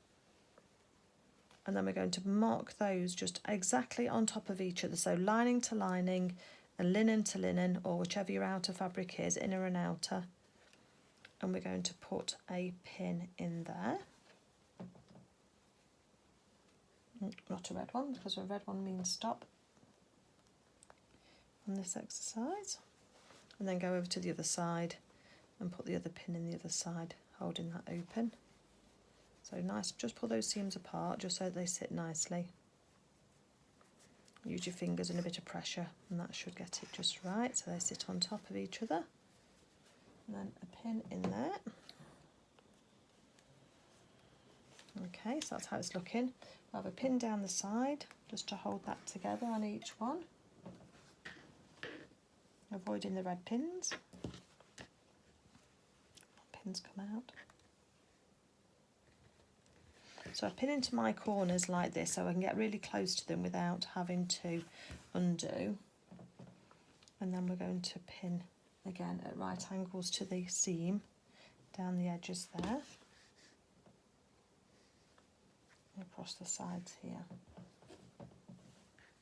And then we're going to mark those just exactly on top of each other. So lining to lining and linen to linen, or whichever your outer fabric is, inner and outer. And we're going to put a pin in there. Not a red one, because a red one means stop on this exercise. And then go over to the other side and put the other pin in the other side, holding that open. So nice, just pull those seams apart just so they sit nicely. Use your fingers and a bit of pressure and that should get it just right, so they sit on top of each other. And then a pin in there. Okay, so that's how it's looking. We'll have a pin down the side just to hold that together on each one, avoiding the red pins. Pins come out. So I pin into my corners like this so I can get really close to them without having to undo. And then we're going to pin again at right angles to the seam down the edges there. And across the sides here.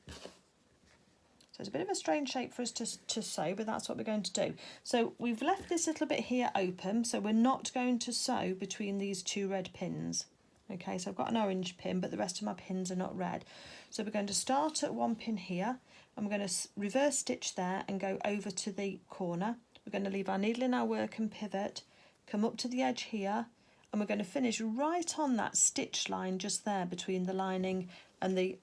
So it's a bit of a strange shape for us to sew, but that's what we're going to do. So we've left this little bit here open, so we're not going to sew between these 2 red pins. Okay, so I've got an orange pin, but the rest of my pins are not red. So we're going to start at 1 pin here, and we're going to reverse stitch there and go over to the corner. We're going to leave our needle in our work and pivot, come up to the edge here, and we're going to finish right on that stitch line just there between the lining and the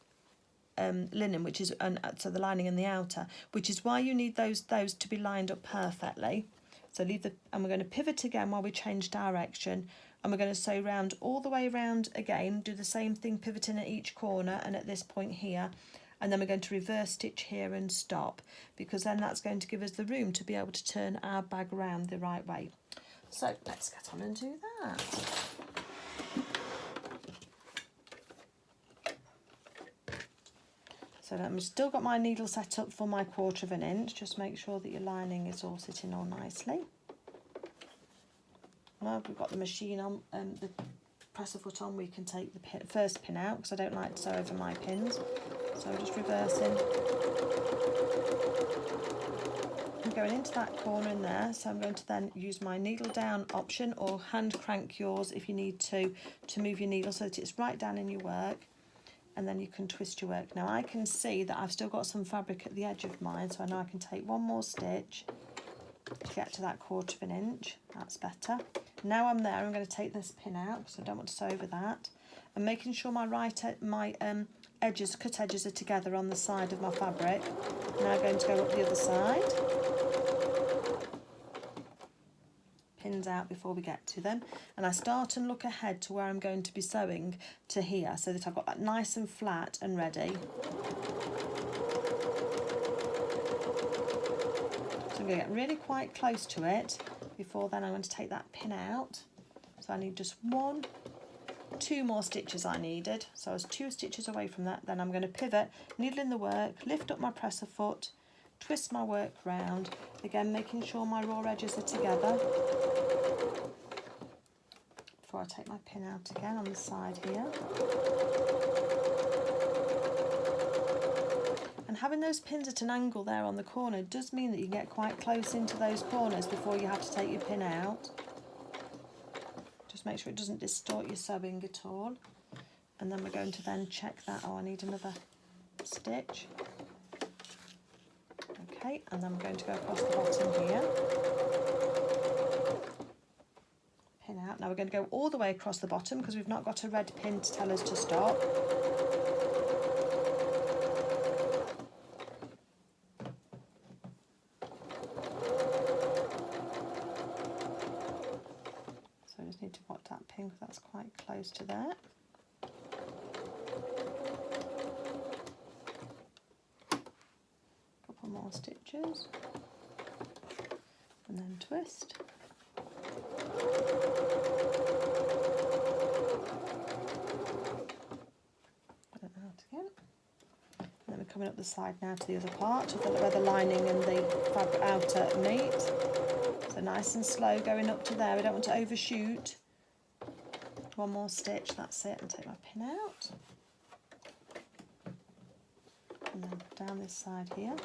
linen, which is so the lining and the outer, which is why you need those to be lined up perfectly. So and we're going to pivot again while we change direction, and we're going to sew round all the way around again, do the same thing, pivoting at each corner and at this point here, and then we're going to reverse stitch here and stop, because then that's going to give us the room to be able to turn our bag around the right way. So let's get on and do that. So I've still got my needle set up for my 1/4 inch. Just make sure that your lining is all sitting all nicely. Well, we've got the machine on, the presser foot on, we can take the first pin out because I don't like to sew over my pins. So I'm just reversing. I'm going into that corner in there, so I'm going to then use my needle down option, or hand crank yours if you need to move your needle so that it's right down in your work. And then you can twist your work. Now I can see that I've still got some fabric at the edge of mine, so I know I can take one more stitch to get to that 1/4 inch. That's better. Now I'm there, I'm going to take this pin out because I don't want to sew over that. And making sure my edges, cut edges are together on the side of my fabric. Now going to go up the other side. Pins out before we get to them, and I start and look ahead to where I'm going to be sewing to here, so that I've got that nice and flat and ready. So I'm going to get really quite close to it before then I'm going to take that pin out. So I need just 2 more stitches I needed, so I was 2 stitches away from that. Then I'm going to pivot, needle in the work, lift up my presser foot, twist my work round, again making sure my raw edges are together before I take my pin out again on the side here. And having those pins at an angle there on the corner does mean that you get quite close into those corners before you have to take your pin out. Just make sure it doesn't distort your sewing at all. And then we're going to then check that. Oh, I need another stitch. Okay, and then I'm going to go across the bottom here. Pin out. that. Now we're going to go all the way across the bottom because we've not got a red pin to tell us to stop. So I just need to watch that pin because that's quite close to there. Couple more stitches and then twist. Coming up the side now to the other part, where the lining and the fabric outer meet. So nice and slow going up to there. We don't want to overshoot. One more stitch, that's it, and take my pin out. And then down this side here.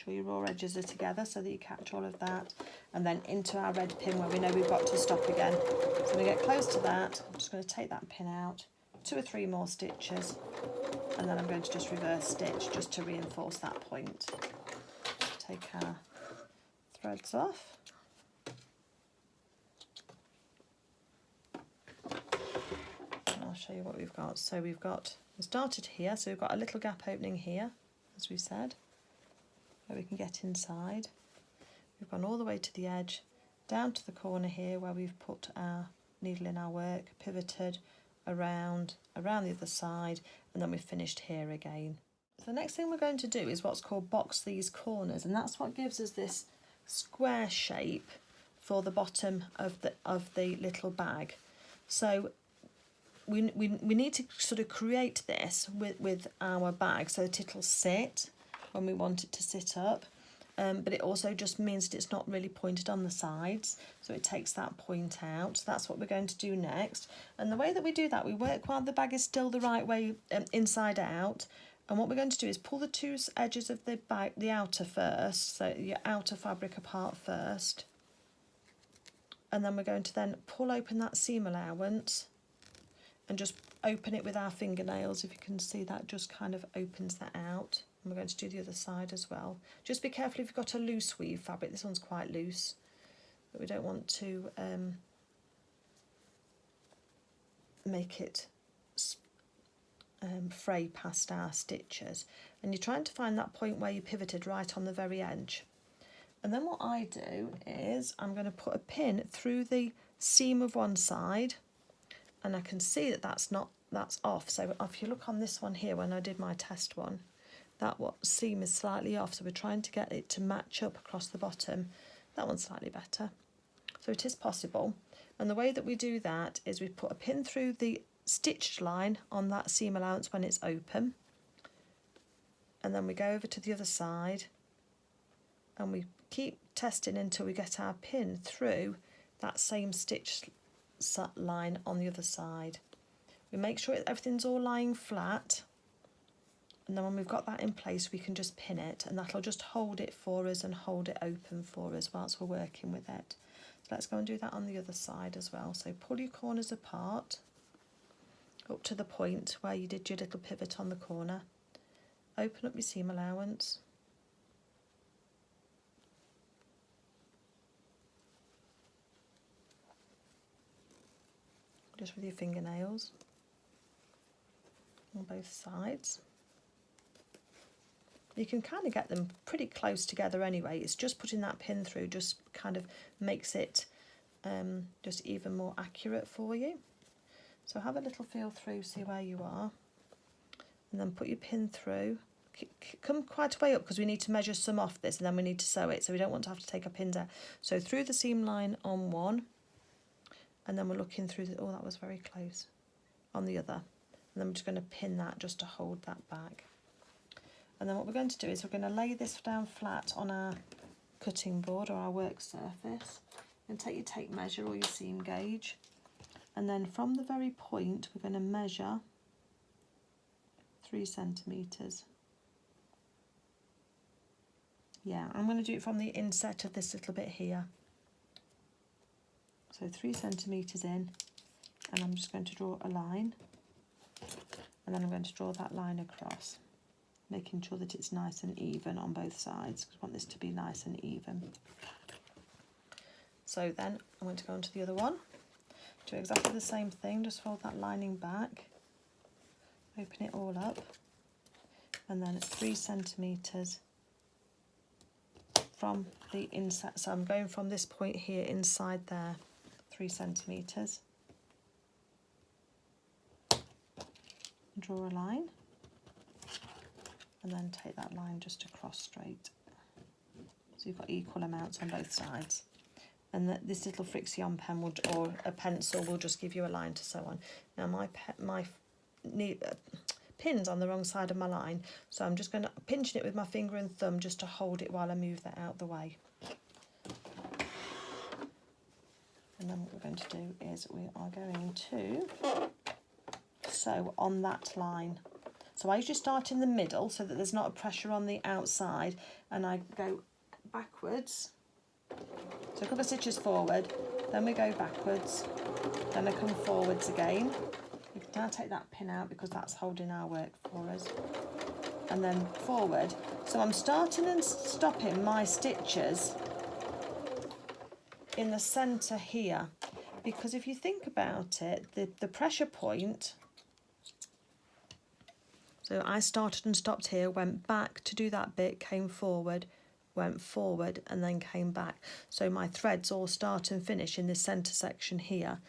Your raw edges are together so that you catch all of that, and then into our red pin where we know we've got to stop again. So when we get close to that, I'm just going to take that pin out, 2 or 3 more stitches, and then I'm going to just reverse stitch just to reinforce that point. Take our threads off. And I'll show you what we've got. So we started here, so we've got a little gap opening here, as we said, where we can get inside. We've gone all the way to the edge, down to the corner here where we've put our needle in our work, pivoted around the other side, and then we've finished here again. So the next thing we're going to do is what's called box these corners, and that's what gives us this square shape for the bottom of the little bag. So we need to sort of create this with our bag so that it'll sit when we want it to sit up, but it also just means that it's not really pointed on the sides, so it takes that point out. So that's what we're going to do next, and the way that we do that, we work while the bag is still the right way inside out, and what we're going to do is pull the 2 edges of the bag, the outer first, so your outer fabric apart first, and then we're going to then pull open that seam allowance and just open it with our fingernails. If you can see, that just kind of opens that out. And we're going to do the other side as well. Just be careful if you've got a loose weave fabric. This one's quite loose, but we don't want to make it fray past our stitches. And you're trying to find that point where you pivoted right on the very edge. And then what I do is I'm going to put a pin through the seam of one side, and I can see that that's off. So if you look on this one here, when I did my test one, that seam is slightly off, so we're trying to get it to match up across the bottom. That one's slightly better. So it is possible. And the way that we do that is we put a pin through the stitched line on that seam allowance when it's open, and then we go over to the other side and we keep testing until we get our pin through that same stitched line on the other side. We make sure everything's all lying flat, and then when we've got that in place, we can just pin it, and that'll just hold it for us and hold it open for us whilst we're working with it. So let's go and do that on the other side as well. So pull your corners apart up to the point where you did your little pivot on the corner. Open up your seam allowance. Just with your fingernails on both sides. You can kind of get them pretty close together anyway. It's just putting that pin through just kind of makes it just even more accurate for you. So have a little feel through, see where you are, and then put your pin through. Come quite a way up because we need to measure some off this, and then we need to sew it, so we don't want to have to take our pins out. So through the seam line on one, and then we're looking through oh, that was very close, on the other, and then we're just going to pin that just to hold that back. And then what we're going to do is we're going to lay this down flat on our cutting board or our work surface, and take your tape measure or your seam gauge, and then from the very point we're going to measure 3 centimetres. Yeah, I'm going to do it from the inset of this little bit here. So 3 centimetres in, and I'm just going to draw a line, and then I'm going to draw that line across, making sure that it's nice and even on both sides, because I want this to be nice and even. So then I'm going to go on to the other one, do exactly the same thing, just fold that lining back, open it all up, and then 3 centimetres from the inset. So I'm going from this point here inside there, 3 centimetres. Draw a line, and then take that line just across straight. So you've got equal amounts on both sides. And this little friction pen would, or a pencil will just give you a line to sew on. Now my pin's on the wrong side of my line, so I'm just going to pinch it with my finger and thumb just to hold it while I move that out the way. And then what we're going to do is we are going to sew on that line. So I usually start in the middle so that there's not a pressure on the outside, and I go backwards. So a couple of stitches forward, then we go backwards, then I come forwards again. You can now take that pin out because that's holding our work for us. And then forward. So I'm starting and stopping my stitches in the centre here, because if you think about it, the pressure point, so I started and stopped here, went back to do that bit, came forward, went forward, and then came back. So my threads all start and finish in this centre section here.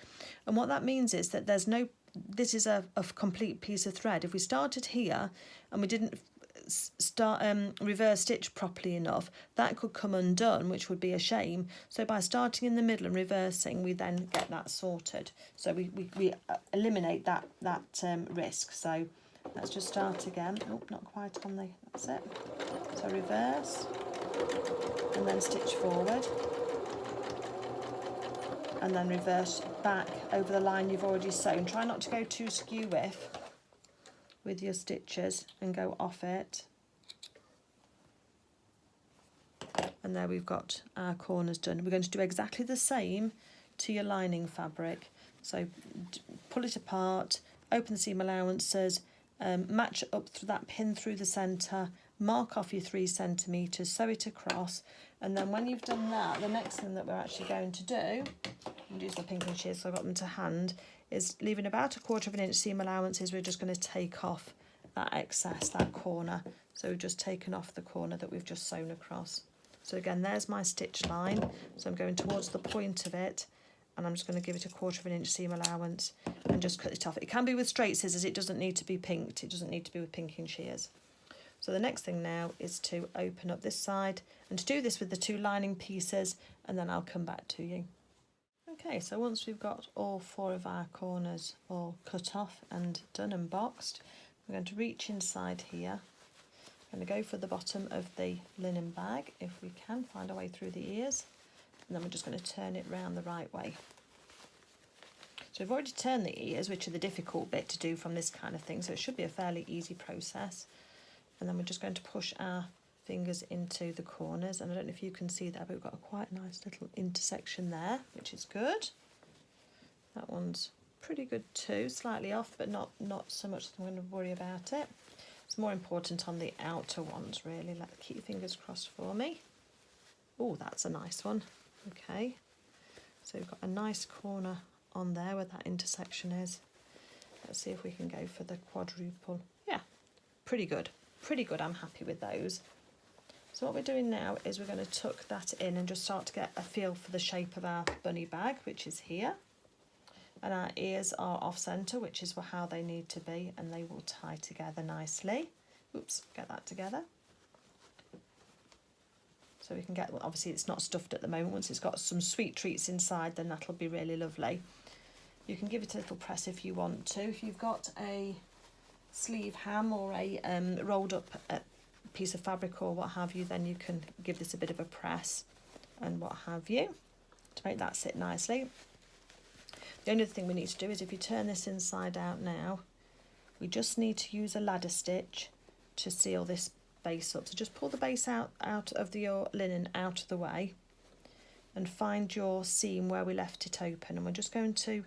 And what that means is that there's no, this is a complete piece of thread. If we started here and we didn't start reverse stitch properly enough, that could come undone, which would be a shame. So by starting in the middle and reversing, we then get that sorted. So we eliminate that risk. So let's just start again. Oh, not quite on the, that's it. So reverse, and then stitch forward, and then reverse back over the line you've already sewn. Try not to go too skew with your stitches and go off it. And there we've got our corners done. We're going to do exactly the same to your lining fabric. So pull it apart, open the seam allowances, match up through that pin through the centre, mark off your 3 centimetres, sew it across, and then when you've done that, the next thing that we're actually going to do, and use my pinking shears so I've got them to hand, is leaving about 1/4 inch seam allowances. We're just going to take off that excess, that corner. So we've just taken off the corner that we've just sewn across. So again, there's my stitch line. So I'm going towards the point of it, and I'm just going to give it 1/4 inch seam allowance and just cut it off. It can be with straight scissors, it doesn't need to be pinked, it doesn't need to be with pinking shears. So the next thing now is to open up this side, and to do this with the 2 lining pieces, and then I'll come back to you. Okay, so once we've got all 4 of our corners all cut off and done and boxed, we're going to reach inside here. I'm going to go for the bottom of the linen bag, if we can find our way through the ears, and then we're just going to turn it round the right way. So we've already turned the ears, which are the difficult bit to do from this kind of thing, so it should be a fairly easy process. And then we're just going to push our fingers into the corners, and I don't know if you can see that, but we've got a quite nice little intersection there, which is good. That one's pretty good too, slightly off, but not so much that I'm going to worry about it. It's more important on the outer ones, really. Keep your fingers crossed for me. Oh, that's a nice one. Okay, so we've got a nice corner on there where that intersection is. Let's see if we can go for the quadruple. Yeah, pretty good. Pretty good, I'm happy with those. So what we're doing now is we're going to tuck that in and just start to get a feel for the shape of our bunny bag, which is here. And our ears are off centre, which is how they need to be, and they will tie together nicely. Oops, get that together. So we can get, well, obviously it's not stuffed at the moment. Once it's got some sweet treats inside, then that'll be really lovely. You can give it a little press if you want to. If you've got a sleeve ham or a rolled up piece of fabric or what have you, then you can give this a bit of a press and what have you to make that sit nicely. The only other thing we need to do is, if you turn this inside out now, we just need to use a ladder stitch to seal this base up. So just pull the base out of your linen out of the way and find your seam where we left it open, and we're just going to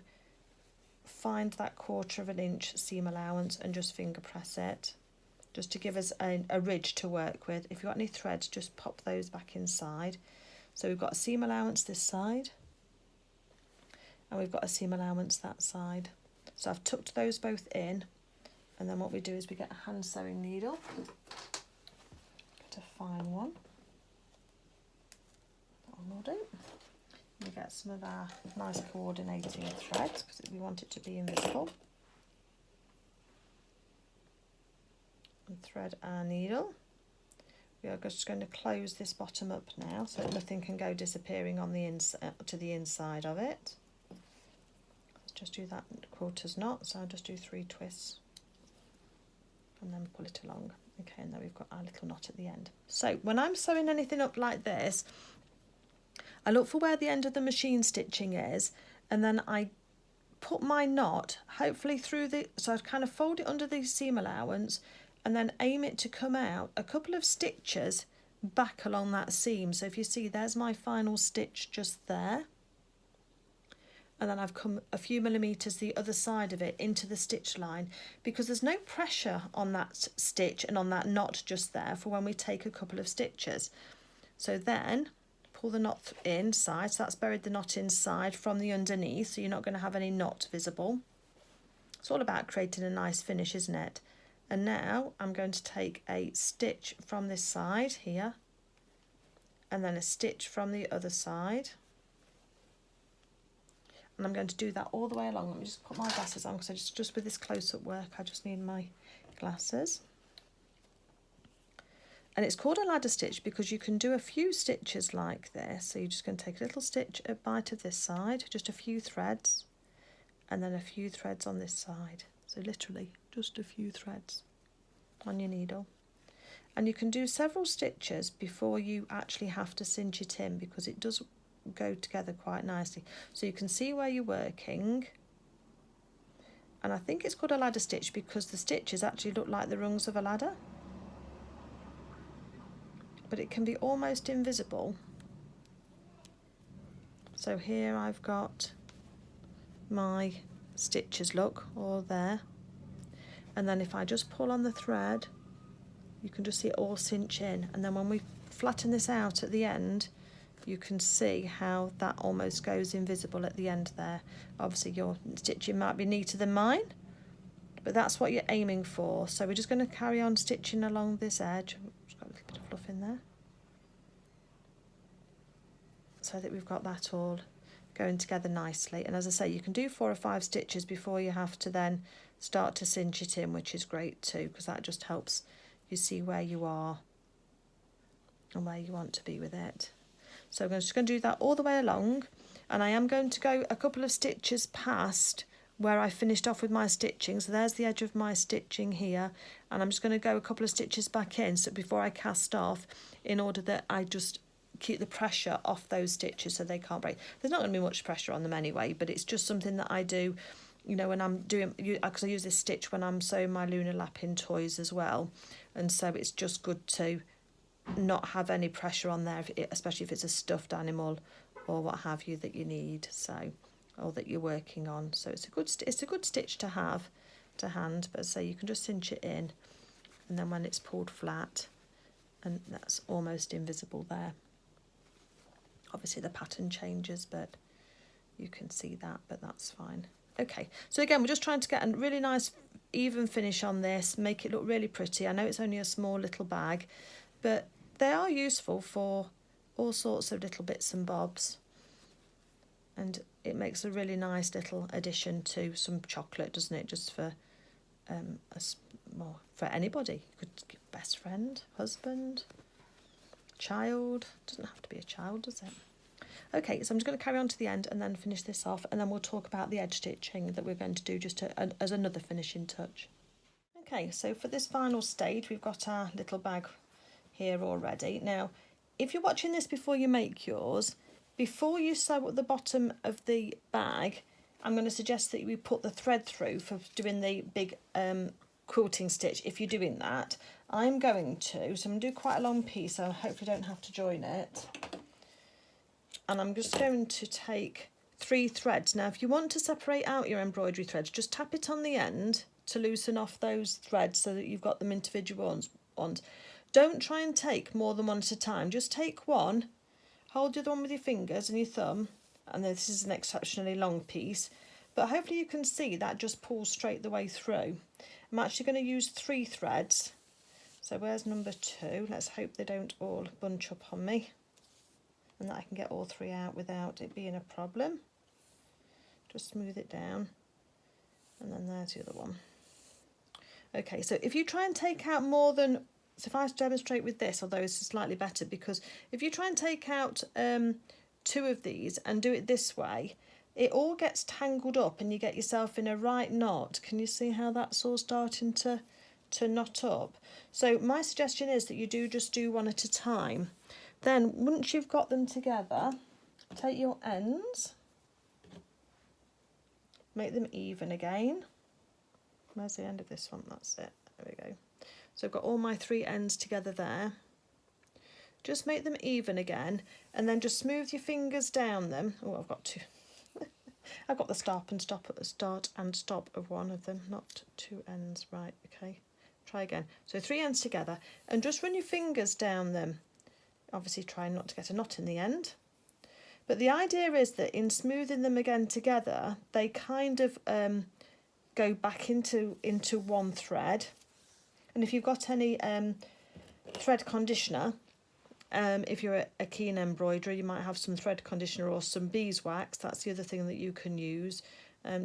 find that 1/4 inch seam allowance and just finger press it, just to give us a ridge to work with. If you've got any threads, just pop those back inside. So we've got a seam allowance this side, and we've got a seam allowance that side. So I've tucked those both in, and then what we do is we get a hand sewing needle, get a fine one, that one will do. We get some of our nice coordinating threads because we want it to be invisible. And thread our needle. We are just going to close this bottom up now so that nothing can go disappearing on the to the inside of it. Let's just do that 1/4 knot, so I'll just do 3 twists and then pull it along. Okay, and then we've got our little knot at the end. So when I'm sewing anything up like this, I look for where the end of the machine stitching is, and then I put my knot hopefully through so I kind of fold it under the seam allowance and then aim it to come out a couple of stitches back along that seam. So if you see, there's my final stitch just there, and then I've come a few millimetres the other side of it into the stitch line, because there's no pressure on that stitch and on that knot just there for when we take a couple of stitches. So then pull the knot inside, so that's buried the knot inside from the underneath, so you're not going to have any knot visible. It's all about creating a nice finish, isn't it? And now I'm going to take a stitch from this side here, and then a stitch from the other side, and I'm going to do that all the way along. Let me just put my glasses on, because just with this close-up work I just need my glasses. And it's called a ladder stitch because you can do a few stitches like this. So you're just going to take a little stitch, a bite of this side, just a few threads, and then a few threads on this side. So literally just a few threads on your needle. And you can do several stitches before you actually have to cinch it in, because it does go together quite nicely. So you can see where you're working. And I think it's called a ladder stitch because the stitches actually look like the rungs of a ladder, but it can be almost invisible. So here I've got my stitches, look, all there. And then if I just pull on the thread, you can just see it all cinch in. And then when we flatten this out at the end, you can see how that almost goes invisible at the end there. Obviously your stitching might be neater than mine, but that's what you're aiming for. So we're just going to carry on stitching along this edge. Just got a little bit of fluff in there, so that we've got that all going together nicely. And as I say, you can do 4 or 5 stitches before you have to then start to cinch it in, which is great too, because that just helps you see where you are and where you want to be with it. So I'm just going to do that all the way along, and I am going to go a couple of stitches past where I finished off with my stitching. So there's the edge of my stitching here, and I'm just going to go a couple of stitches back in so before I cast off, in order that I just keep the pressure off those stitches so they can't break. There's not going to be much pressure on them anyway, but it's just something that I do, you know, when I'm doing, because I use this stitch when I'm sewing my lunar lapping toys as well, and so it's just good to not have any pressure on there, especially if it's a stuffed animal or what have you that you need, so, or that you're working on. So it's a good stitch to have to hand, but so you can just cinch it in, and then when it's pulled flat, and that's almost invisible there. Obviously the pattern changes, but you can see that, but that's fine. Okay, so again, we're just trying to get a really nice even finish on this, make it look really pretty. I know it's only a small little bag, but they are useful for all sorts of little bits and bobs, and it makes a really nice little addition to some chocolate, doesn't it? Just for well, for anybody. You could give best friend, husband, child. Doesn't have to be a child, does it? Okay, so I'm just going to carry on to the end and then finish this off, and then we'll talk about the edge stitching that we're going to do just as another finishing touch. Okay, so for this final stage, we've got our little bag here already. Now, if you're watching this before you make yours, before you sew at the bottom of the bag, I'm going to suggest that you put the thread through for doing the big quilting stitch if you're doing that. I'm going to do quite a long piece, so I hopefully don't have to join it. And I'm just going to take 3 threads. Now if you want to separate out your embroidery threads, just tap it on the end to loosen off those threads so that you've got them individual ones. Don't try and take more than one at a time. Just take one, hold the other one with your fingers and your thumb, and this is an exceptionally long piece, but hopefully you can see that just pulls straight the way through. I'm actually going to use 3 threads. So where's number 2? Let's hope they don't all bunch up on me and that I can get all 3 out without it being a problem. Just smooth it down, and then there's the other one. Okay, so if you try and take out more than, so if I demonstrate with this, although this is slightly better, because if you try and take out 2 of these and do it this way, it all gets tangled up and you get yourself in a right knot. Can you see how that's all starting to knot up? So my suggestion is that you just do one at a time. Then once you've got them together, take your ends, make them even again. Where's the end of this one? That's it. There we go. So I've got all my 3 ends together there. Just make them even again, and then just smooth your fingers down them. Oh, I've got 2. I've got the start and stop of one of them, not 2 ends. Right, okay. Try again. So 3 ends together, and just run your fingers down them. Obviously try not to get a knot in the end. But the idea is that in smoothing them again together, they kind of go back into one thread. And if you've got any thread conditioner, if you're a keen embroiderer, you might have some thread conditioner or some beeswax. That's the other thing that you can use.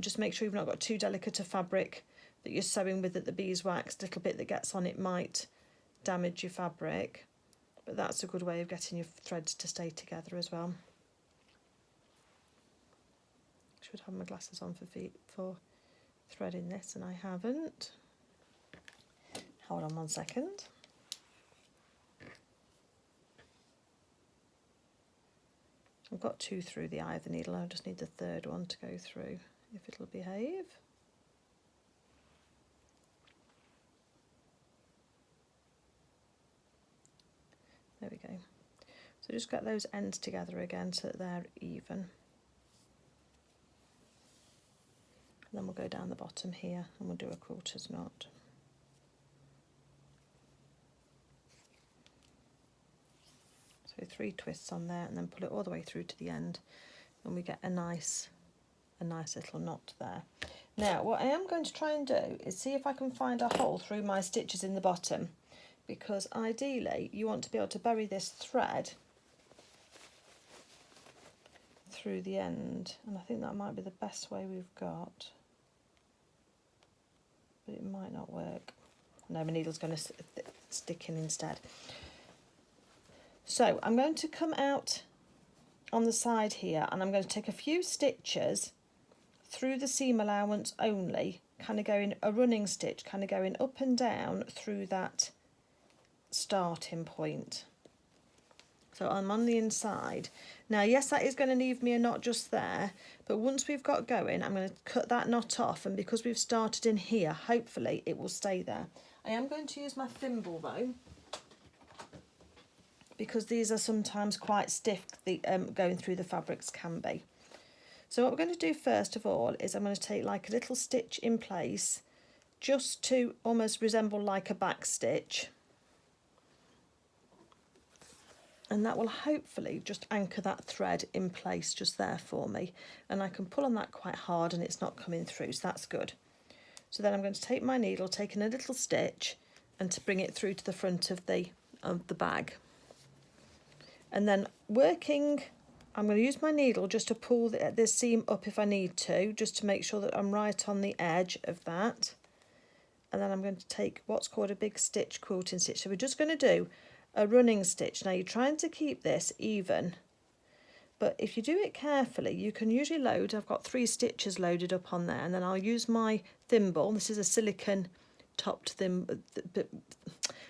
Just make sure you've not got too delicate a fabric that you're sewing with, that the beeswax, little bit that gets on it might damage your fabric. But that's a good way of getting your threads to stay together as well. Should have my glasses on for threading this, and I haven't. Hold on 1 second. I've got 2 through the eye of the needle. I just need the 3rd one to go through, if it'll behave. There we go. So just get those ends together again so that they're even. And then we'll go down the bottom here and we'll do a quarters knot. So 3 twists on there, and then pull it all the way through to the end, and we get a nice little knot there. Now what I am going to try and do is see if I can find a hole through my stitches in the bottom, because ideally you want to be able to bury this thread through the end, and I think that might be the best way we've got, but it might not work. No, my needle's going to stick in instead. So I'm going to come out on the side here, and I'm going to take a few stitches through the seam allowance only, kind of going a running stitch, kind of going up and down through that starting point. So I'm on the inside. Now yes, that is going to leave me a knot just there, but once we've got going, I'm going to cut that knot off, and because we've started in here, hopefully it will stay there. I am going to use my thimble though, because these are sometimes quite stiff, going through the fabrics can be. So what we're going to do first of all is I'm going to take like a little stitch in place, just to almost resemble like a back stitch, and that will hopefully just anchor that thread in place just there for me, and I can pull on that quite hard and it's not coming through, so that's good. So then I'm going to take my needle, taking a little stitch, and to bring it through to the front of the bag. And then working, I'm going to use my needle just to pull this seam up if I need to, just to make sure that I'm right on the edge of that. And then I'm going to take what's called a big stitch quilting stitch. So we're just going to do a running stitch. Now you're trying to keep this even, but if you do it carefully, you can usually load, I've got 3 stitches loaded up on there, and then I'll use my thimble. This is a silicone topped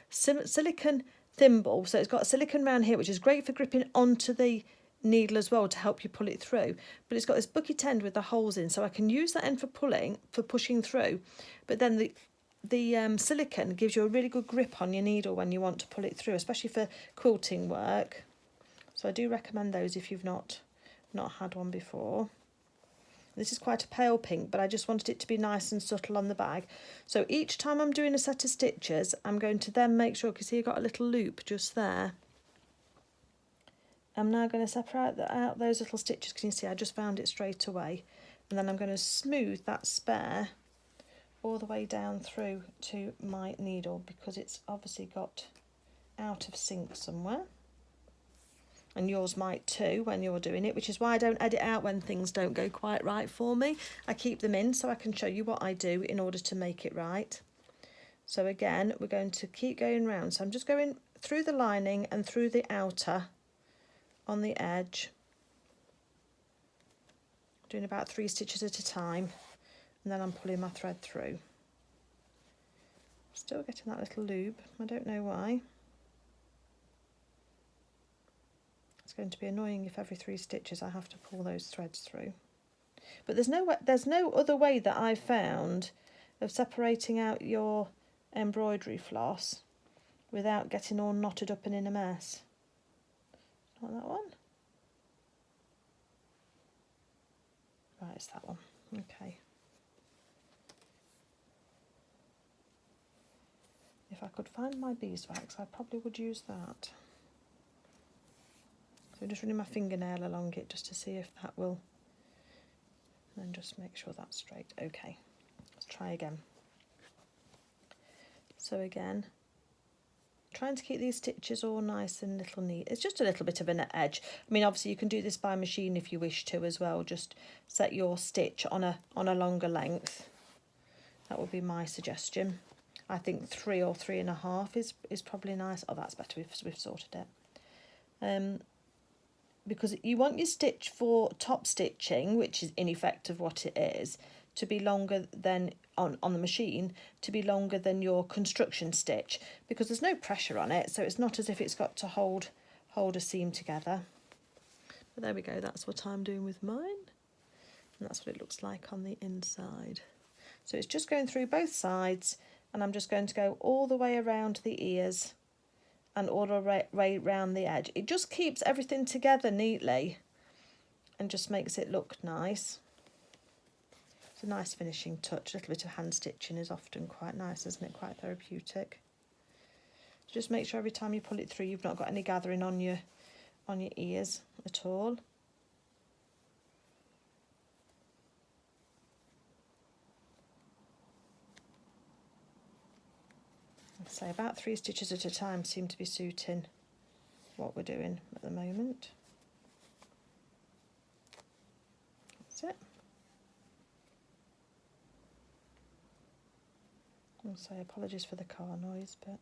silicone thimble, so it's got silicone round here, which is great for gripping onto the needle as well to help you pull it through, but it's got this bucket end with the holes in, so I can use that end for pushing through, but then silicone gives you a really good grip on your needle when you want to pull it through, especially for quilting work. So I do recommend those if you've not had one before. This is quite a pale pink, but I just wanted it to be nice and subtle on the bag. So each time I'm doing a set of stitches, I'm going to then make sure, because here you've got a little loop just there. I'm now going to separate out those little stitches, because you see I just found it straight away. And then I'm going to smooth that spare all the way down through to my needle, because it's obviously got out of sync somewhere. And yours might too when you're doing it, which is why I don't edit out when things don't go quite right for me. I keep them in so I can show you what I do in order to make it right. So again, we're going to keep going round. So I'm just going through the lining and through the outer on the edge, doing about 3 stitches at a time, and then I'm pulling my thread through. Still getting that little loop, I don't know why. It's going to be annoying if every 3 stitches I have to pull those threads through. But there's no other way that I've found of separating out your embroidery floss without getting all knotted up and in a mess. Not that one? Right, it's that one. Okay. If I could find my beeswax, I probably would use that. So I'm just running my fingernail along it just to see if that will, and then just make sure that's straight. Okay, let's try again. So again, trying to keep these stitches all nice and little neat. It's just a little bit of an edge. I mean, obviously you can do this by machine if you wish to as well. Just set your stitch on a longer length. That would be my suggestion. I think 3 or 3.5 is probably nice. Oh, that's better. We've sorted it. Because you want your stitch for top stitching, which is in effect of what it is, to be longer than on the machine, to be longer than your construction stitch, because there's no pressure on it, so it's not as if it's got to hold a seam together. But there we go, that's what I'm doing with mine, and that's what it looks like on the inside. So it's just going through both sides, and I'm just going to go all the way around the ears and all the way around the edge. It just keeps everything together neatly and just makes it look nice. It's a nice finishing touch. A little bit of hand stitching is often quite nice, isn't it? Quite therapeutic. So just make sure every time you pull it through you've not got any gathering on your ears at all. So about 3 stitches at a time seem to be suiting what we're doing at the moment. That's it. I'll say apologies for the car noise, but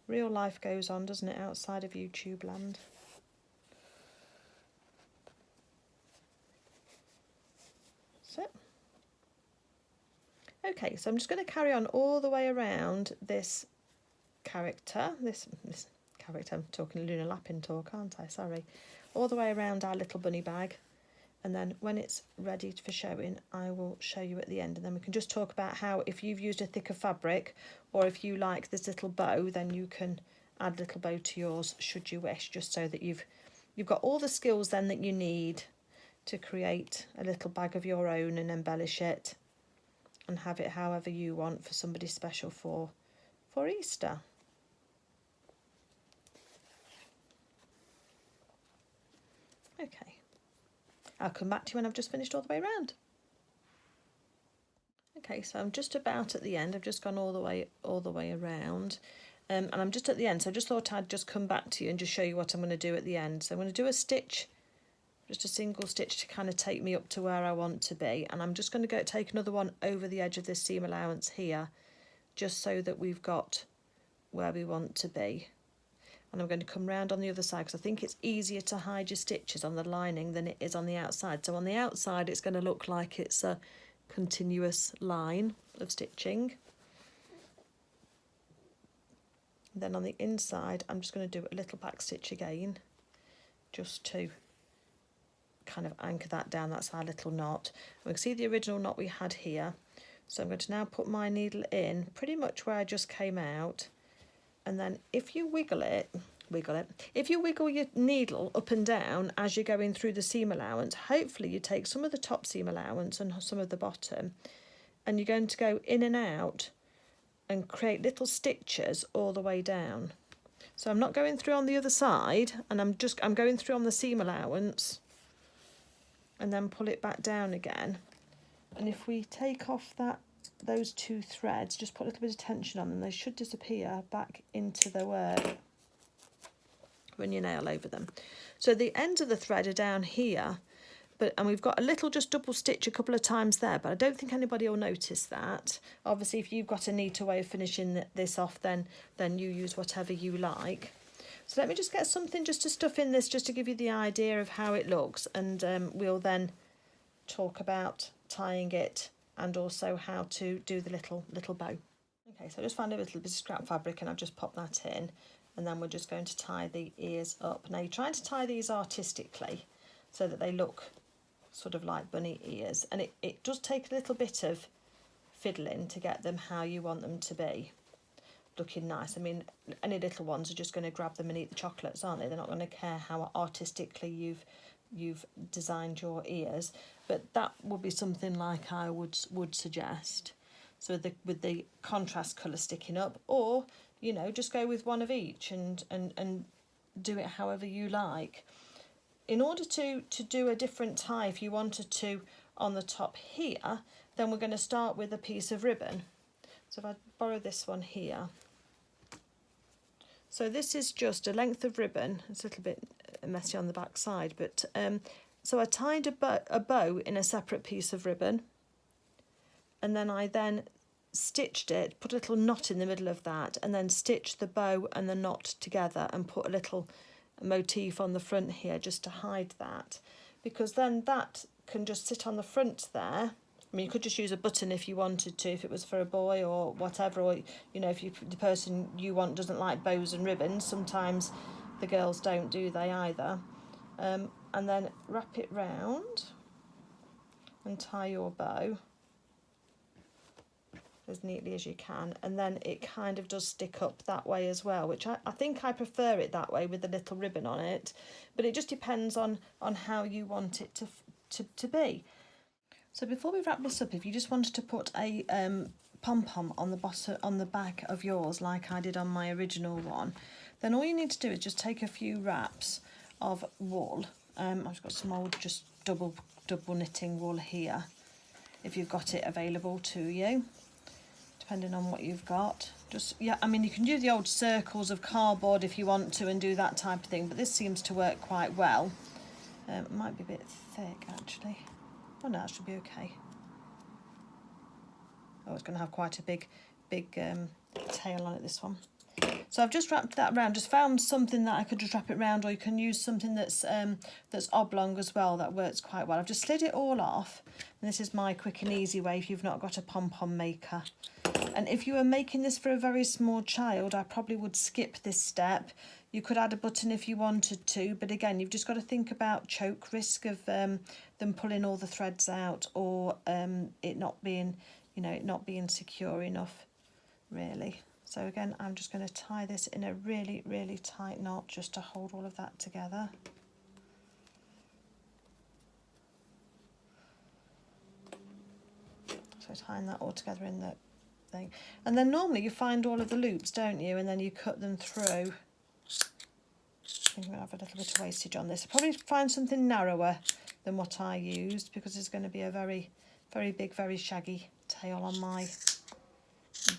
real life goes on, doesn't it, outside of YouTube land? That's it. Okay, so I'm just going to carry on all the way around this character, this character, I'm talking Lunar Lapping talk, aren't I? Sorry. All the way around our little bunny bag, and then when it's ready for showing, I will show you at the end, and then we can just talk about how, if you've used a thicker fabric, or if you like this little bow, then you can add a little bow to yours should you wish, just so that you've got all the skills then that you need to create a little bag of your own and embellish it and have it however you want for somebody special for Easter. Okay, I'll come back to you when I've just finished all the way around. Okay, so I'm just about at the end. I've just gone all the way around, and I'm just at the end. So I just thought I'd just come back to you and just show you what I'm going to do at the end. So I'm going to do a stitch, just a single stitch to kind of take me up to where I want to be, and I'm just going to take another one over the edge of this seam allowance here, just so that we've got where we want to be. And I'm going to come round on the other side, because I think it's easier to hide your stitches on the lining than it is on the outside. So on the outside it's going to look like it's a continuous line of stitching. And then on the inside I'm just going to do a little back stitch again, just to kind of anchor that down. That's our little knot. We can see the original knot we had here. So I'm going to now put my needle in pretty much where I just came out, and then if you wiggle it, if you wiggle your needle up and down as you're going through the seam allowance, hopefully you take some of the top seam allowance and some of the bottom, and you're going to go in and out and create little stitches all the way down. So I'm not going through on the other side, and I'm going through on the seam allowance and then pull it back down again. And if we take off those two threads, just put a little bit of tension on them, they should disappear back into the work. Run your nail over them. So the ends of the thread are down here, and we've got a little just double stitch a couple of times there, but I don't think anybody will notice that. Obviously, if you've got a neater way of finishing this off, then you use whatever you like. So let me just get something just to stuff in this, just to give you the idea of how it looks, and we'll then talk about tying it and also how to do the little bow. Okay, so I just found a little bit of scrap fabric and I've just popped that in, and then we're just going to tie the ears up. Now you're trying to tie these artistically so that they look sort of like bunny ears, and it does take a little bit of fiddling to get them how you want them to be, looking nice. I mean, any little ones are just going to grab them and eat the chocolates, aren't they? They're not going to care how artistically you've designed your ears, but that would be something like I would suggest. So with the contrast colour sticking up, or you know, just go with one of each and do it however you like. In order to do a different tie, if you wanted to on the top here, then we're going to start with a piece of ribbon. So if I borrow this one here, so this is just a length of ribbon. It's a little bit messy on the back side, but so I tied a bow in a separate piece of ribbon, and then I stitched it, put a little knot in the middle of that, and then stitched the bow and the knot together and put a little motif on the front here just to hide that, because then that can just sit on the front there. I mean, you could just use a button if you wanted to, if it was for a boy or whatever, or you know, if the person you want doesn't like bows and ribbons. Sometimes the girls don't, do they either? And then wrap it round and tie your bow as neatly as you can, and then it kind of does stick up that way as well, which I think I prefer it that way with the little ribbon on it, but it just depends on how you want it to be. So before we wrap this up, if you just wanted to put a pom-pom on the bottom, on the back of yours like I did on my original one, then all you need to do is just take a few wraps of wool. I've got some old just double knitting wool here, if you've got it available to you, depending on what you've got. Just, yeah, I mean, you can do the old circles of cardboard if you want to and do that type of thing, but this seems to work quite well. It might be a bit thick actually. Oh no, that should be okay. Oh, it's going to have quite a big tail on it, this one. So I've just wrapped that around, just found something that I could just wrap it around, or you can use something that's oblong as well, that works quite well. I've just slid it all off, and this is my quick and easy way if you've not got a pom-pom maker. And if you were making this for a very small child, I probably would skip this step. You could add a button if you wanted to, but again, you've just got to think about choke risk of them pulling all the threads out, or it not being, you know, it not being secure enough, really. So again, I'm just going to tie this in a really, really tight knot just to hold all of that together. So tying that all together in the thing. And then normally you find all of the loops, don't you? And then you cut them through. I think I'm going to have a little bit of wastage on this. I'll probably find something narrower than what I used, because there's going to be a very, very big, very shaggy tail on my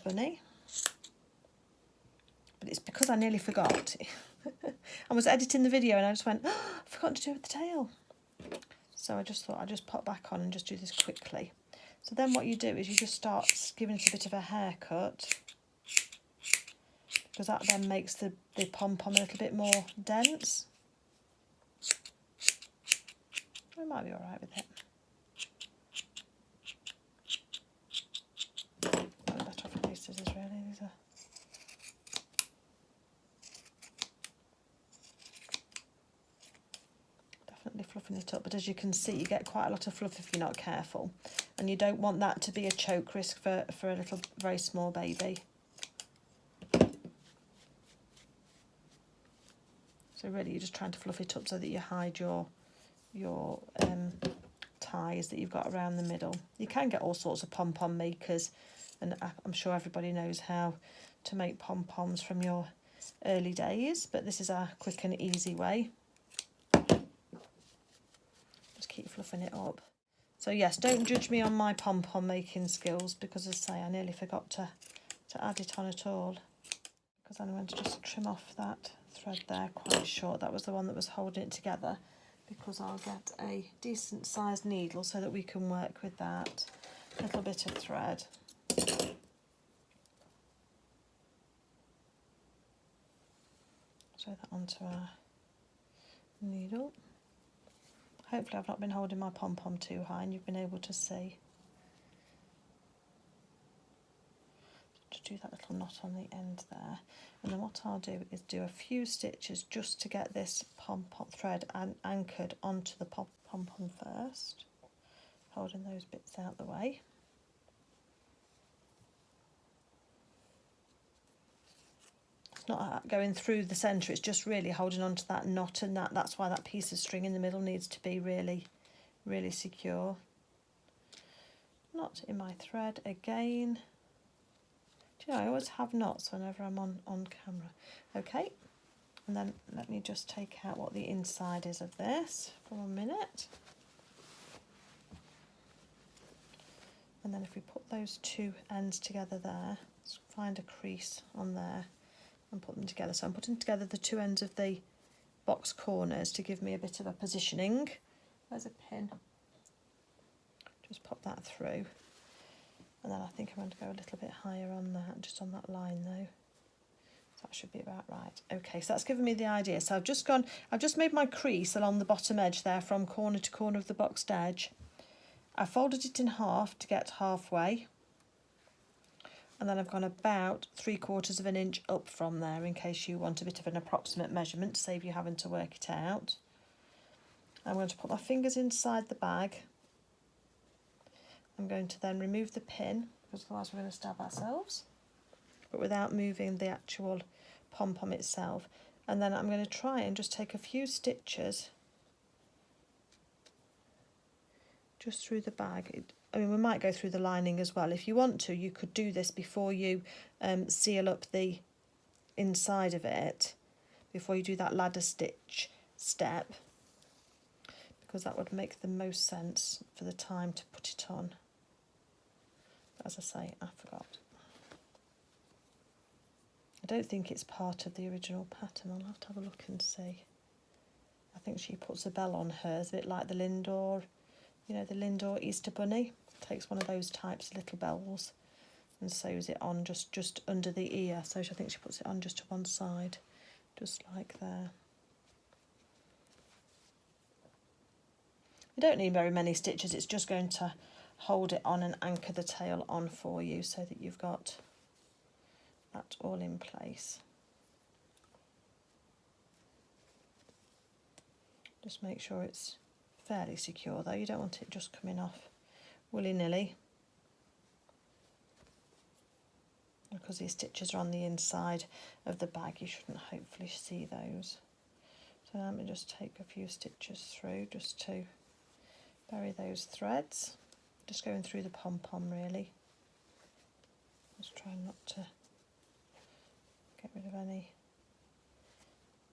bunny. But it's because I nearly forgot. I was editing the video and I just went, oh, I forgot to do it with the tail. So I just thought I'd just pop back on and just do this quickly. So then what you do is you just start giving it a bit of a haircut, because that then makes the pom-pom a little bit more dense. I might be alright with it. Better off with these scissors, really. These are definitely fluffing it up. but as you can see, you get quite a lot of fluff if you're not careful, and you don't want that to be a choke risk for a little, very small baby. So really, you're just trying to fluff it up so that you hide your ties that you've got around the middle. You can get all sorts of pom-pom makers, and I'm sure everybody knows how to make pom-poms from your early days, but this is our quick and easy way. Just keep fluffing it up. So yes, don't judge me on my pom-pom making skills, because as I say, I nearly forgot to add it on at all, because I'm going to just trim off that thread there quite short. That was the one that was holding it together, because I'll get a decent sized needle so that we can work with that little bit of thread. Sew that onto our needle. Hopefully I've not been holding my pom-pom too high and you've been able to see. To do that little knot on the end there. And then what I'll do is do a few stitches just to get this pom-pom thread anchored onto the pom-pom first, holding those bits out the way. It's not going through the centre, it's just really holding onto that knot, and that's why that piece of string in the middle needs to be really, really secure. Knot in my thread again. Do you know, I always have knots whenever I'm on camera. Okay, and then let me just take out what the inside is of this for 1 minute. And then if we put those two ends together there, let's find a crease on there and put them together. So I'm putting together the two ends of the box corners to give me a bit of a positioning. There's a pin. Just pop that through. And then I think I'm going to go a little bit higher on that, just on that line though. So that should be about right. Okay, so that's given me the idea. So I've just made my crease along the bottom edge there from corner to corner of the boxed edge. I folded it in half to get halfway. And then I've gone about 3/4 of an inch up from there in case you want a bit of an approximate measurement to save you having to work it out. I'm going to put my fingers inside the bag. I'm going to then remove the pin, because otherwise we're going to stab ourselves, but without moving the actual pom-pom itself. And then I'm going to try and just take a few stitches just through the bag. I mean, we might go through the lining as well. If you want to, you could do this before you seal up the inside of it, before you do that ladder stitch step, because that would make the most sense for the time to put it on. But as I say, I forgot. I don't think it's part of the original pattern. I'll have to have a look and see. I think she puts a bell on hers, a bit like the Lindor, you know, the Lindor Easter Bunny. Takes one of those types of little bells and sews it on just under the ear. So I think she puts it on just to one side, just like there. You don't need very many stitches, it's just going to hold it on and anchor the tail on for you so that you've got that all in place. Just make sure it's fairly secure though, you don't want it just coming off willy-nilly, because these stitches are on the inside of the bag. You shouldn't hopefully see those. So now let me just take a few stitches through just to bury those threads. Just going through the pom-pom really. Just trying not to get rid of any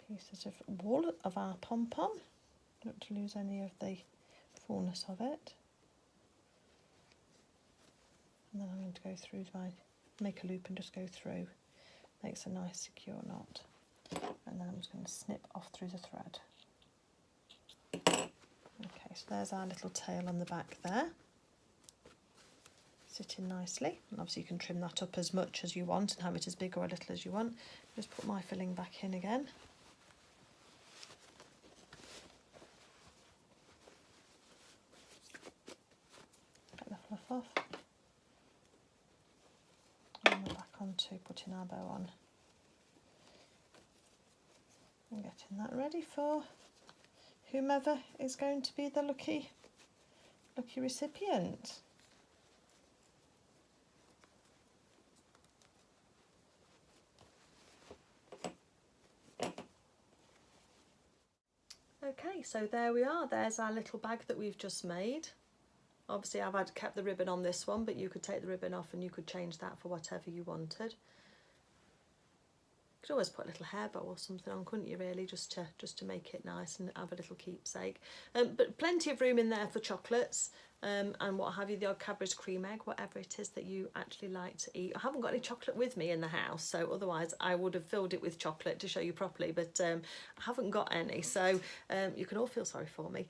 pieces of wool of our pom-pom, not to lose any of the fullness of it. And then I'm going to go through make a loop and just go through. Makes a nice secure knot. And then I'm just going to snip off through the thread. Okay, so there's our little tail on the back there, sitting nicely. And obviously you can trim that up as much as you want and have it as big or a little as you want. Just put my filling back in again. Get the fluff off. And we're back onto putting our bow on. And getting that ready for whomever is going to be the lucky recipient. Okay, so there we are. There's our little bag that we've just made. Obviously I've kept the ribbon on this one, but you could take the ribbon off and you could change that for whatever you wanted. You could always put a little hair bow or something on, couldn't you, really, just to make it nice and have a little keepsake. But plenty of room in there for chocolates. And what have you, the odd Cadbury's cream egg, whatever it is that you actually like to eat. I haven't got any chocolate with me in the house, so otherwise I would have filled it with chocolate to show you properly, but I haven't got any, so you can all feel sorry for me.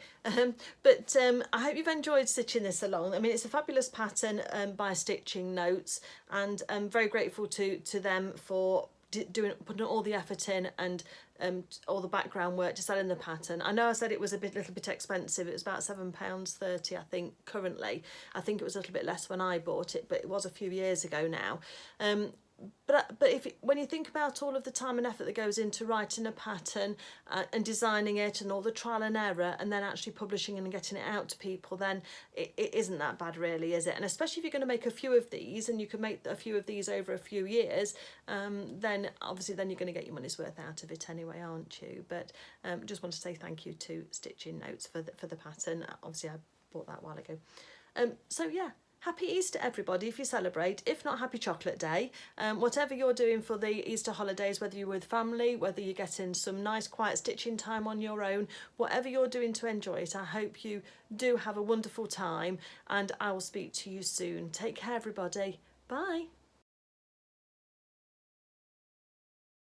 But I hope you've enjoyed stitching this along. I mean, it's a fabulous pattern by Stitching Notes, and I'm very grateful to them for putting all the effort in and all the background work to selling the pattern. I know I said it was little bit expensive. It was about £7.30, I think, currently. I think it was a little bit less when I bought it, but it was a few years ago now. But when you think about all of the time and effort that goes into writing a pattern and designing it and all the trial and error and then actually publishing and getting it out to people, then it isn't that bad, really, is it? And especially if you're going to make a few of these, and you can make a few of these over a few years, then obviously then you're going to get your money's worth out of it anyway, aren't you? But just want to say thank you to Stitching Notes for the pattern. Obviously I bought that a while ago. So yeah. Happy Easter, everybody, if you celebrate. If not, happy Chocolate Day. Whatever you're doing for the Easter holidays, whether you're with family, whether you're getting some nice quiet stitching time on your own, whatever you're doing to enjoy it, I hope you do have a wonderful time, and I will speak to you soon. Take care, everybody. Bye.